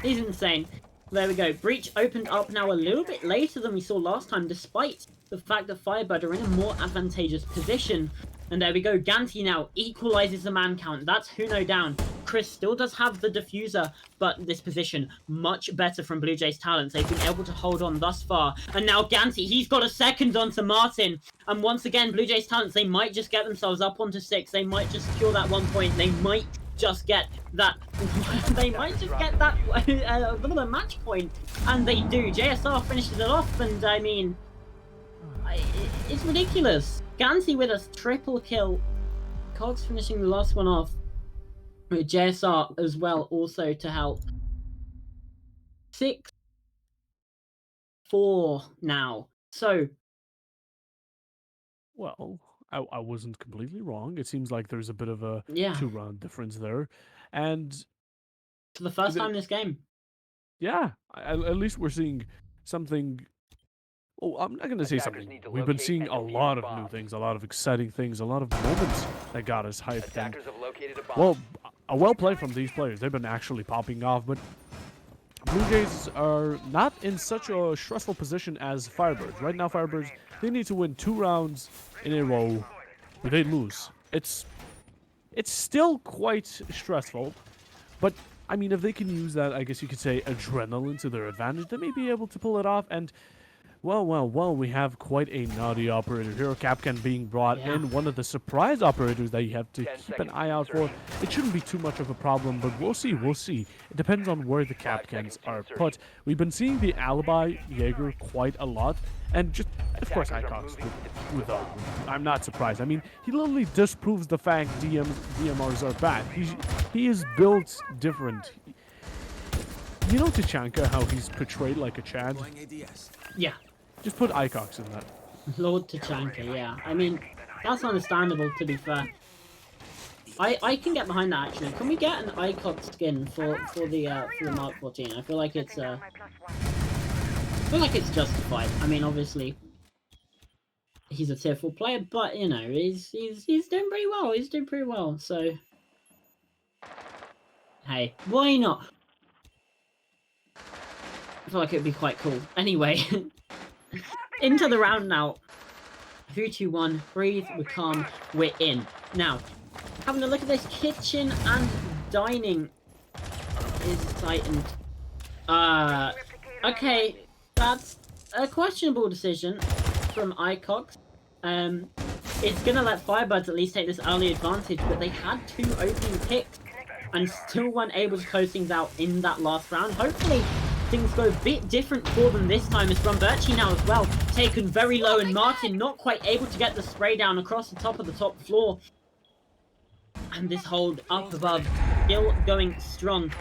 He's insane. There we go. Breach opened up now a little bit later than we saw last time, despite the fact that FireBird are in a more advantageous position. And there we go. Ganti now equalizes the man count. That's Huno down. Chris still does have the diffuser, but this position much better from Blue Jays talents. They've been able to hold on thus far. And now Ganti, he's got a second onto Martin. And once again, Blue Jays talents, they might just get themselves up onto 6. They might just secure that 1 point. They might just get that. They might just get that another match point, and they do. JSR finishes it off, and I mean, it's ridiculous. Ganti with a triple kill. Cogs finishing the last one off. With JSR as well, also to help. 6-4 now. So, well, I wasn't completely wrong. It seems like there's a bit of a 2-round difference there, and for the first time in this game, yeah, at least we're seeing something. Oh, I'm not going to say something. We've been seeing a lot of new things, a lot of exciting things, a lot of moments that got us hyped. And, well, a well play from these players. They've been actually popping off, but Blue Jays are not in such a stressful position as FireBirds. Right now, FireBirds, they need to win 2 rounds in a row, or they lose. It's still quite stressful, but I mean, if they can use that, I guess you could say, adrenaline to their advantage, they may be able to pull it off. And well, we have quite a naughty operator here. Capcan being brought in, one of the surprise operators that you have to keep an eye out for. It shouldn't be too much of a problem, but we'll see. It depends on where the Capcans are put. We've been seeing the Alibi Jaeger quite a lot, and just, of course, Icox with I'm not surprised. I mean, he literally disproves the fact DMRs are bad. He is built different. You know Tachanka, how he's portrayed like a Chad? yeah. Just put Icox in that. Lord Tachanka, yeah. I mean, that's understandable, to be fair. I can get behind that, actually. Can we get an Icox skin for the Mark 14? I feel like it's justified. I mean, obviously, he's a tier 4 player, but you know, he's doing pretty well. He's doing pretty well. So, hey, why not? I feel like it would be quite cool. Anyway, into the round now. 3, 2, 1. Breathe. We're calm. We're in. Now, having a look at this, kitchen and dining is tightened. Okay, that's a questionable decision from Icox. It's gonna let FireBirds at least take this early advantage, but they had 2 opening picks and still weren't able to close things out in that last round. Hopefully, things go a bit different for them this time, as BLUEJAYS now as well taken very low, and Martin not quite able to get the spray down across the top of the top floor. And this hold up above still going strong,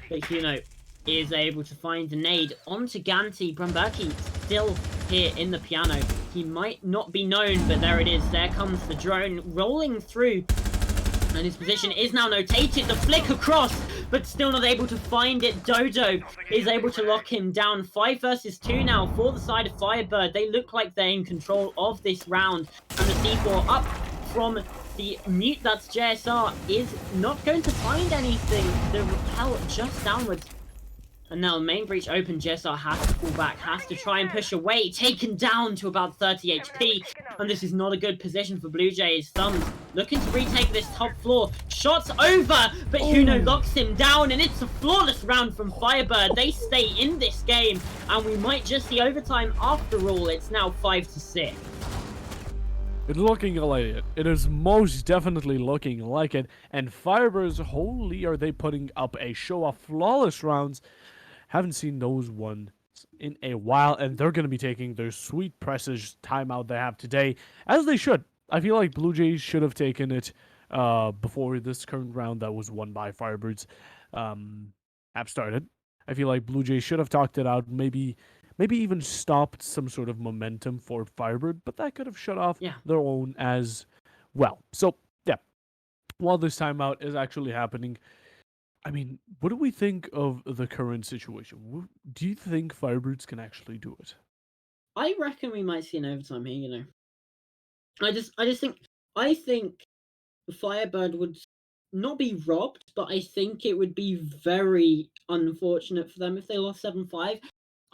but Huno is able to find the nade onto Ganti. BLUEJAYS still here in the piano. He might not be known, but there it is. There comes the drone rolling through, and his position is now notated. The flick across, but still not able to find it. Dodo is able to lock him down. 5 versus 2 now for the side of FireBird. They look like they're in control of this round, and the C4 up from the mute, that's JSR, is not going to find anything. The rappel just downwards. And now main breach open, JSR has to fall back, has to try and push away, taken down to about 30 HP. And this is not a good position for BLUEJAYS. Thumbs looking to retake this top floor. Shots over, but Huno locks him down, and it's a flawless round from FireBird. They stay in this game, and we might just see overtime after all. It's now 5-6. It's looking like it. It is most definitely looking like it. And FireBirds, holy, are they putting up a show of flawless rounds. Haven't seen those ones in a while, and they're going to be taking their sweet precious timeout they have today, as they should. I feel like BLUEJAYS should have taken it before this current round that was won by FireBirds have started. I feel like BLUEJAYS should have talked it out, maybe even stopped some sort of momentum for FireBird, but that could have shut off their own as well. So, yeah, while this timeout is actually happening, I mean, what do we think of the current situation? Do you think FireBirds can actually do it? I reckon we might see an overtime here, you know. I think FireBird would not be robbed, but I think it would be very unfortunate for them if they lost 7-5.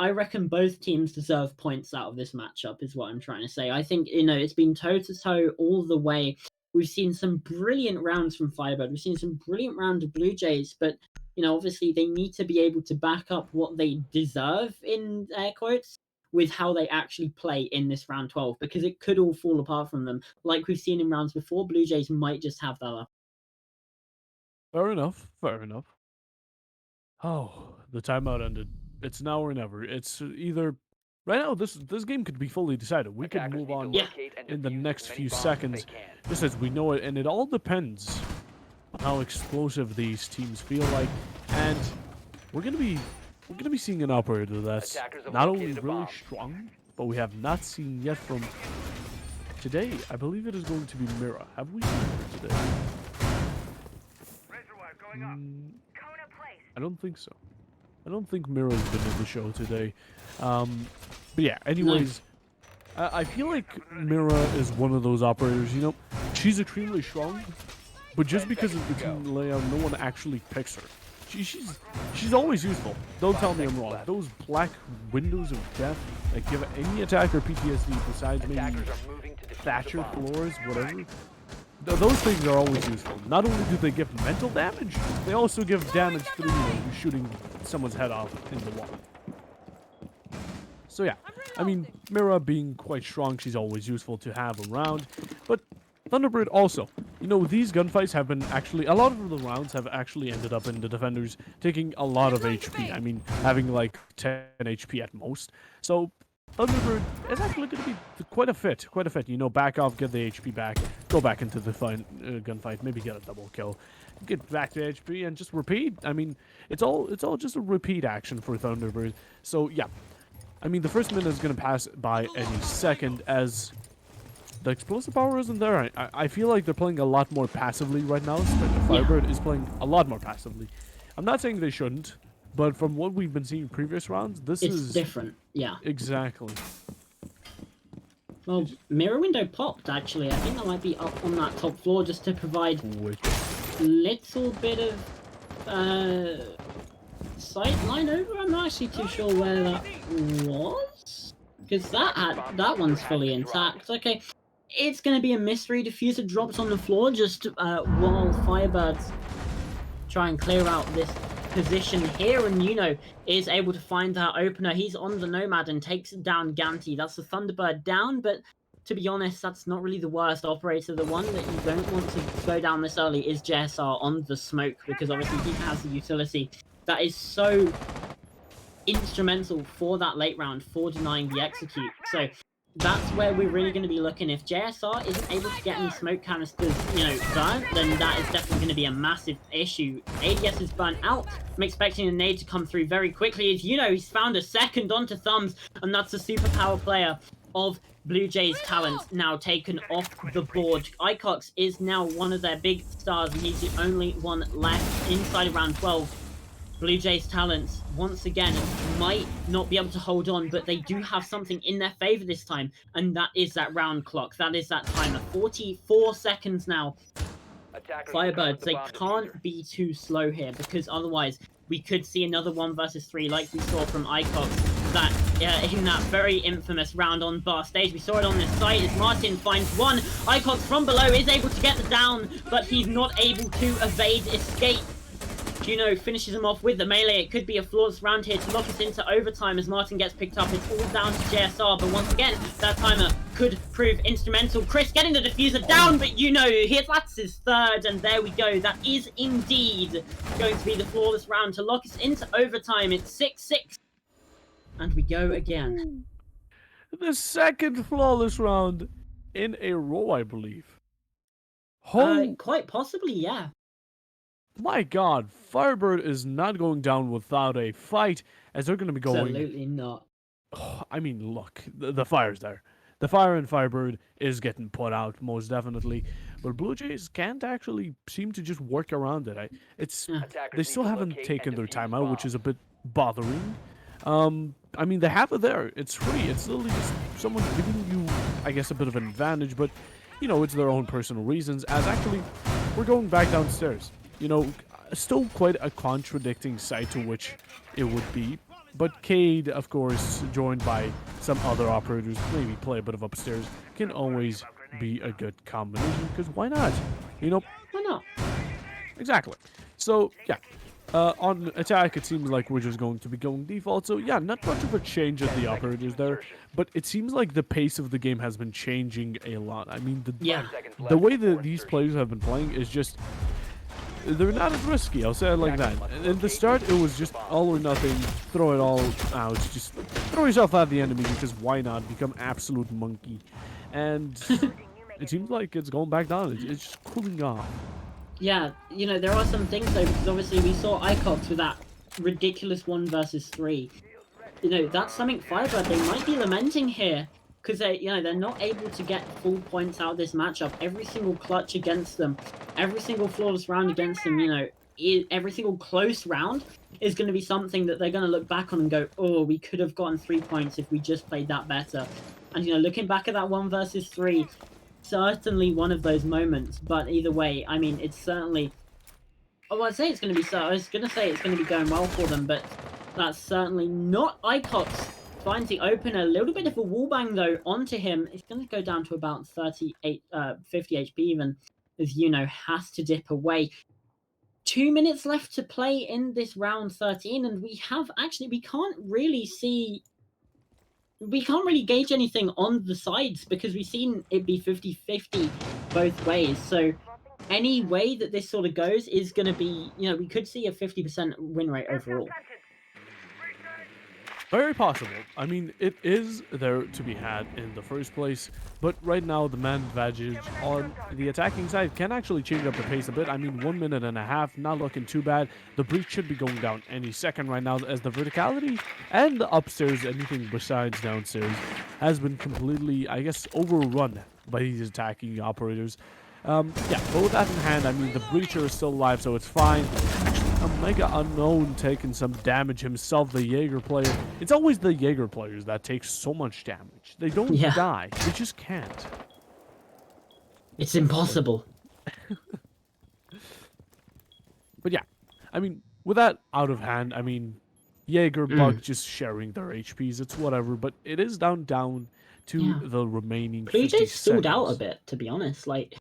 I reckon both teams deserve points out of this matchup, is what I'm trying to say. I think, you know, it's been toe-to-toe all the way. We've seen some brilliant rounds from FireBird. We've seen some brilliant rounds of BLUEJAYS, but, you know, obviously they need to be able to back up what they deserve, in air quotes, with how they actually play in this round 12, because it could all fall apart from them. Like we've seen in rounds before, BLUEJAYS might just have that up. Fair enough. Fair enough. Oh, the timeout ended. It's now or never. It's either right now. This game could be fully decided. We could move on in the next few seconds, just as we know it, and it all depends on how explosive these teams feel like. And we're gonna be seeing an operator that's not only really strong, but we have not seen yet from today. I believe it is going to be Mira. Have we seen her today? I don't think so. I don't think Mira's been in the show today. But yeah, anyways, I feel like Mira is one of those operators, you know, she's extremely strong, but just because of the team layout, no one actually picks her. She's always useful. Don't tell me I'm wrong. Those black windows of death that give any attacker PTSD besides maybe Thatcher floors, whatever. Those things are always useful. Not only do they give mental damage, they also give damage through shooting someone's head off in the wall. So yeah, I mean, Mira being quite strong, she's always useful to have around. But Thunderbird also, you know, these gunfights have been actually, a lot of the rounds have actually ended up in the defenders taking a lot of HP. I mean, having like 10 HP at most. So Thunderbird is actually going to be quite a fit. You know, back off, get the HP back, go back into the gunfight, maybe get a double kill, get back to HP, and just repeat. I mean, it's all just a repeat action for Thunderbird. So yeah, I mean, the first minute is going to pass by any second as the explosive power isn't there. I feel like they're playing a lot more passively right now. FireBird is playing a lot more passively. I'm not saying they shouldn't. But from what we've been seeing in previous rounds, it's different, yeah. Exactly. Well, mirror window popped, actually. I think that might be up on that top floor just to provide a little bit of sight line over. I'm not actually too sure where that was, because that one's fully intact. Okay, it's going to be a mystery. Diffuser drops on the floor just while FireBirds try and clear out this position here, and Yuno is able to find that opener. He's on the Nomad and takes down Ganti. That's the Thunderbird down, but to be honest, that's not really the worst operator. The one that you don't want to go down this early is JSR on the smoke, because obviously he has the utility that is so instrumental for that late round, for denying the execute. So that's where we're really going to be looking. If JSR isn't able to get any smoke canisters, done, then that is definitely going to be a massive issue. ADS is burnt out. I'm expecting a nade to come through very quickly. As he's found a second onto Thumbs, and that's a superpower player of BLUEJAYS talent now taken off the board. Icox is now one of their big stars, and he's the only one left inside of round 12. BLUEJAYS talents, once again, might not be able to hold on, but they do have something in their favor this time, and that is that round clock. That is that timer. 44 seconds now. FireBirds, they can't be too slow here, because otherwise we could see another 1 versus 3 like we saw from Icox. That in that very infamous round on bar stage. We saw it on this site as Martin finds one. Icox from below is able to get the down, but he's not able to evade escape. Juno finishes him off with the melee. It could be a flawless round here to lock us into overtime as Martin gets picked up. It's all down to JSR, but once again, that timer could prove instrumental. Chris getting the diffuser down, but that's his third, and there we go. That is indeed going to be the flawless round to lock us into overtime. It's 6-6, and we go again. The second flawless round in a row, I believe. Quite possibly, yeah. My God, FireBird is not going down without a fight, as they're going to be going... Absolutely not. I mean, look, the fire's there. The fire in FireBird is getting put out, most definitely. But BLUEJAYS can't actually seem to just work around it. They still haven't taken their time out, which is a bit bothering. I mean, they have it there. It's free. It's literally just someone giving you, I guess, a bit of an advantage. But, it's their own personal reasons. As actually, we're going back downstairs. Still quite a contradicting sight to which it would be. But Cade, of course, joined by some other operators, maybe play a bit of upstairs, can always be a good combination, because why not? Why not? Exactly. So, yeah. On attack, it seems like we're just going to be going default. So, yeah, not much of a change at the operators there. But it seems like the pace of the game has been changing a lot. I mean, the way that these players have been playing is just... They're not as risky, I'll say it like that. At the start, it was just all or nothing, throw it all out, just throw yourself at the enemy, because why not? Become absolute monkey. And it seems like it's going back down, it's just cooling off. Yeah, there are some things though, because obviously we saw Icox with that ridiculous 1 versus 3. That's something FireBird, they might be lamenting here. Because they're not able to get full points out of this matchup. Every single clutch against them, every single flawless round against them, every single close round is going to be something that they're going to look back on and go, oh, we could have gotten 3 points if we just played that better. And, looking back at that 1 versus 3, certainly one of those moments. But either way, I mean, it's certainly... Oh, I'd say it's going to be... I was going to say it's going to be going well for them, but that's certainly not Icox. Finds the opener, a little bit of a wallbang though onto him. It's going to go down to about 50 HP even, as has to dip away. 2 minutes left to play in this round 13, and we can't really gauge anything on the sides, because we've seen it be 50-50 both ways. So any way that this sort of goes is going to be, we could see a 50% win rate overall. Very possible. I mean, it is there to be had in the first place, but right now the man advantage on the attacking side can actually change up the pace a bit. I mean, 1 minute and a half, not looking too bad. The breach should be going down any second right now, as the verticality and the upstairs, anything besides downstairs, has been completely, I guess, overrun by these attacking operators. Yeah, but with that in hand, I mean, the breacher is still alive, so it's fine. Actually, a Mega Unknown taking some damage himself, the Jaeger player. It's always the Jaeger players that take so much damage. They don't die. They just can't. It's impossible. But yeah, I mean, with that out of hand, I mean, Jaeger, Bug just sharing their HPs. It's whatever, but it is down to the remaining 50 BLUEJAYS stalled seconds. out a bit, to be honest. Like,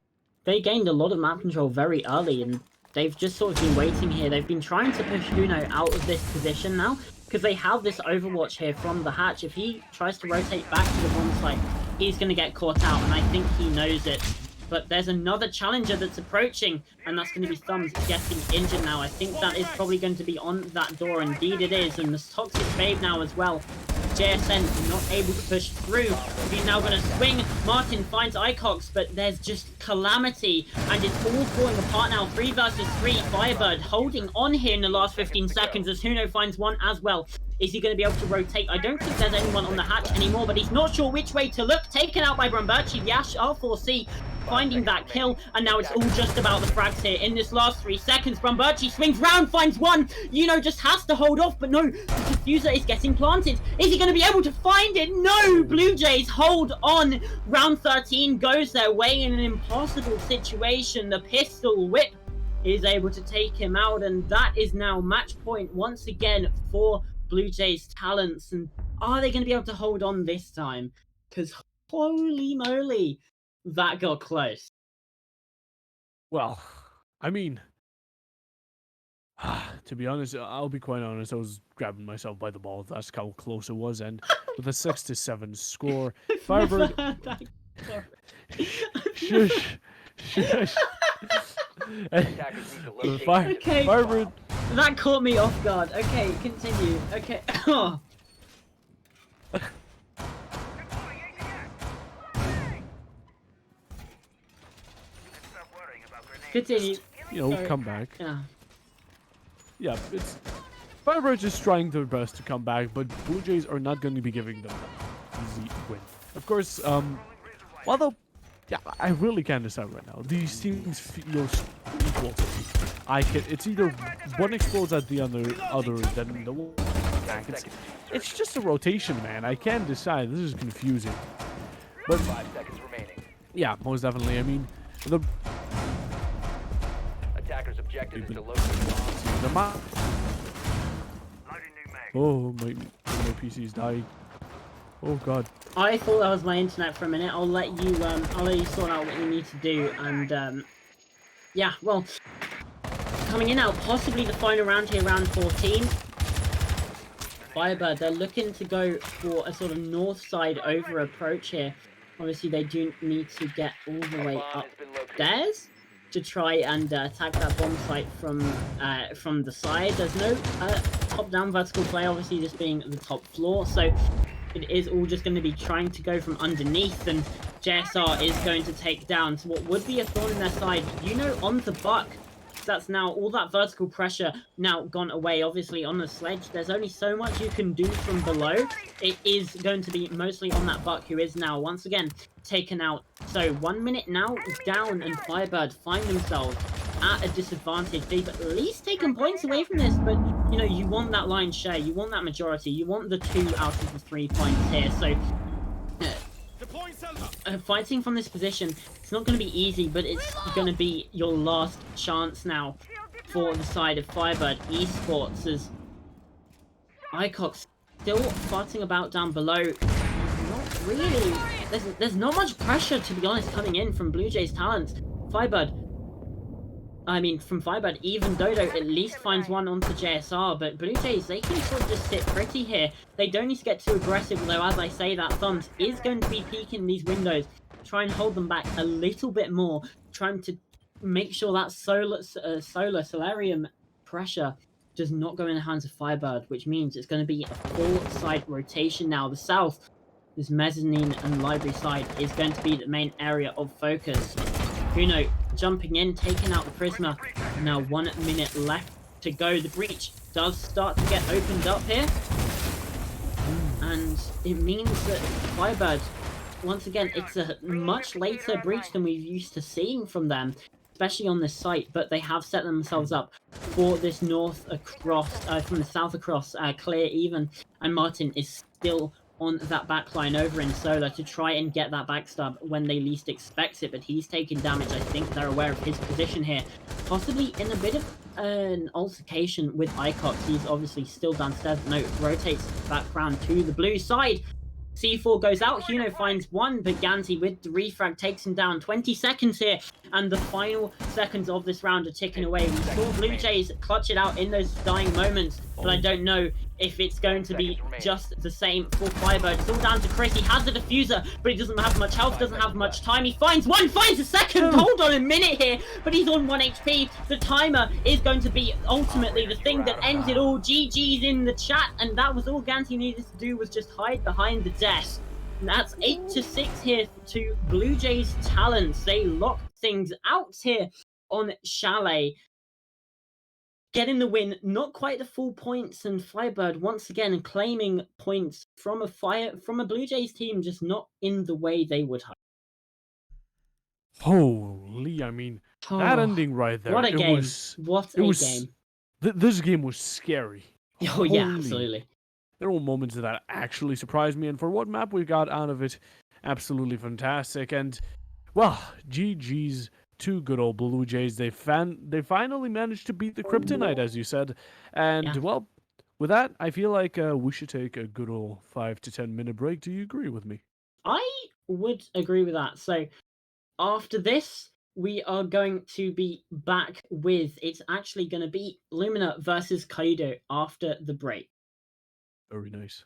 they gained a lot of map control very early, and they've just sort of been waiting here. They've been trying to push Juno out of this position now, because they have this overwatch here from the hatch. If he tries to rotate back to the one side, he's going to get caught out, and I think he knows it. But there's another challenger that's approaching, and that's going to be Thumbs getting injured now. I think that is probably going to be on that door. Indeed it is, and this Toxic Babe now as well. JSN not able to push through. He's now going to swing. Martin finds Icox, but there's just calamity, and it's all falling apart now. 3 versus 3. FireBird holding on here in the last 15 seconds as Huno finds one as well. Is he going to be able to rotate? I don't think there's anyone on the hatch anymore, but he's not sure which way to look. Taken out by Brumberchi. Yash R4C finding that kill, and now it's all just about the frags here. In this last 3 seconds, Brumberchi swings round, finds one. Just has to hold off, but no, the diffuser is getting planted. Is he going to be able to find it? No! Blue Jays hold on. Round 13 goes their way in an impossible situation. The pistol whip is able to take him out, and that is now match point once again for Blue Jays talents. And are they going to be able to hold on this time? Because holy moly, that got close. Well, I mean, to be honest, I'll be quite honest, I was grabbing myself by the balls. That's how close it was. And with a 6-7 score, FireBird... Shush. Shush. Okay. FireBird... That caught me off guard. Okay, continue. Okay. Continue. Come back. Yeah. Yeah, it's... FireBird just trying their best to come back, but Blue Jays are not going to be giving them an easy win. Of course, although, yeah, I really can't decide right now. These teams feel equal to me. It's either one explodes at the other than the one back. It's just a rotation, man. I can't decide. This is confusing. But 5 seconds remaining. Yeah, most definitely. I mean, the attacker's objective is to locate the bomb. Oh, my PC's dying. Oh god. I thought that was my internet for a minute. I'll let you sort out what you need to do. And yeah, well, coming in now, possibly the final round here, round 14. FireBird, they're looking to go for a sort of north side over approach here. Obviously, they do need to get all the way upstairs to try and attack that bomb site from the side. There's no top-down vertical play, obviously, this being the top floor, so it is all just going to be trying to go from underneath, and JSR is going to take down to what would be a thorn in their side, on the buck. That's now all that vertical pressure now gone away. Obviously on the sledge, there's only so much you can do from below. It is going to be mostly on that buck, who is now once again taken out. So 1 minute now down, and FireBird find themselves at a disadvantage. They've at least taken points away from this, but you want that lion's share, you want that majority, you want the 2 out of the 3 points here. So fighting from this position, it's not going to be easy, but it's going to be your last chance now for the side of FireBird Esports, as Icox still farting about down below. Not really. There's not much pressure, to be honest, coming in from Blue Jays talents. From FireBird, even Dodo at least finds one onto JSR, but Blue Jays, they can sort of just sit pretty here. They don't need to get too aggressive, though, as I say, that Thumbs is going to be peeking these windows. Try and hold them back a little bit more, trying to make sure that Solarium pressure does not go in the hands of FireBird, which means it's going to be a full side rotation now. The south, this mezzanine and library side, is going to be the main area of focus. Huno jumping in, taking out the Prisma. Now 1 minute left to go. The breach does start to get opened up here, and it means that FireBird, once again, it's a much later breach than we've used to seeing from them, especially on this site, but they have set themselves up for this north across, from the south across, clear even, and Martin is still on that backline over in Solar to try and get that backstab when they least expect it, but he's taking damage. I think they're aware of his position here, possibly in a bit of an altercation with Icox. He's obviously still downstairs. No, rotates back round to the blue side. C4 goes out, Huno finds one, but Ganti with the refrag takes him down. 20 seconds here, and the final seconds of this round are ticking away. We saw Blue Jays clutch it out in those dying moments, but I don't know if it's going to be seconds remaining. just the same for FireBird. It's all down to Chris. He has the diffuser, but he doesn't have much health, doesn't have much time. He finds one, finds a second. Hold on a minute here, but he's on 1 HP. The timer is going to be ultimately the thing that ends it all. GG's in the chat, and that was all Ganty needed to do, was just hide behind the desk. And that's 8-6 here to Blue Jays Talents. They lock things out here on Chalet. Getting the win, not quite the full points, and FireBird once again claiming points from a Blue Jays team, just not in the way they would hope. Holy, I mean, that Oh, ending right there. what a game. What a was, game. This game was scary. Oh, yeah, Holy. absolutely. There were moments that actually surprised me, and for what map we got out of it, absolutely fantastic. And, well, GG's to good old Blue Jays. They finally managed to beat the Kryptonite, as you said. And, Yeah. well, with that, I feel like we should take a good old 5 to 10 minute break. Do you agree with me? I would agree with that. So, after this, we are going to be back with, it's actually going to be Lumina versus Kaido after the break. Very nice.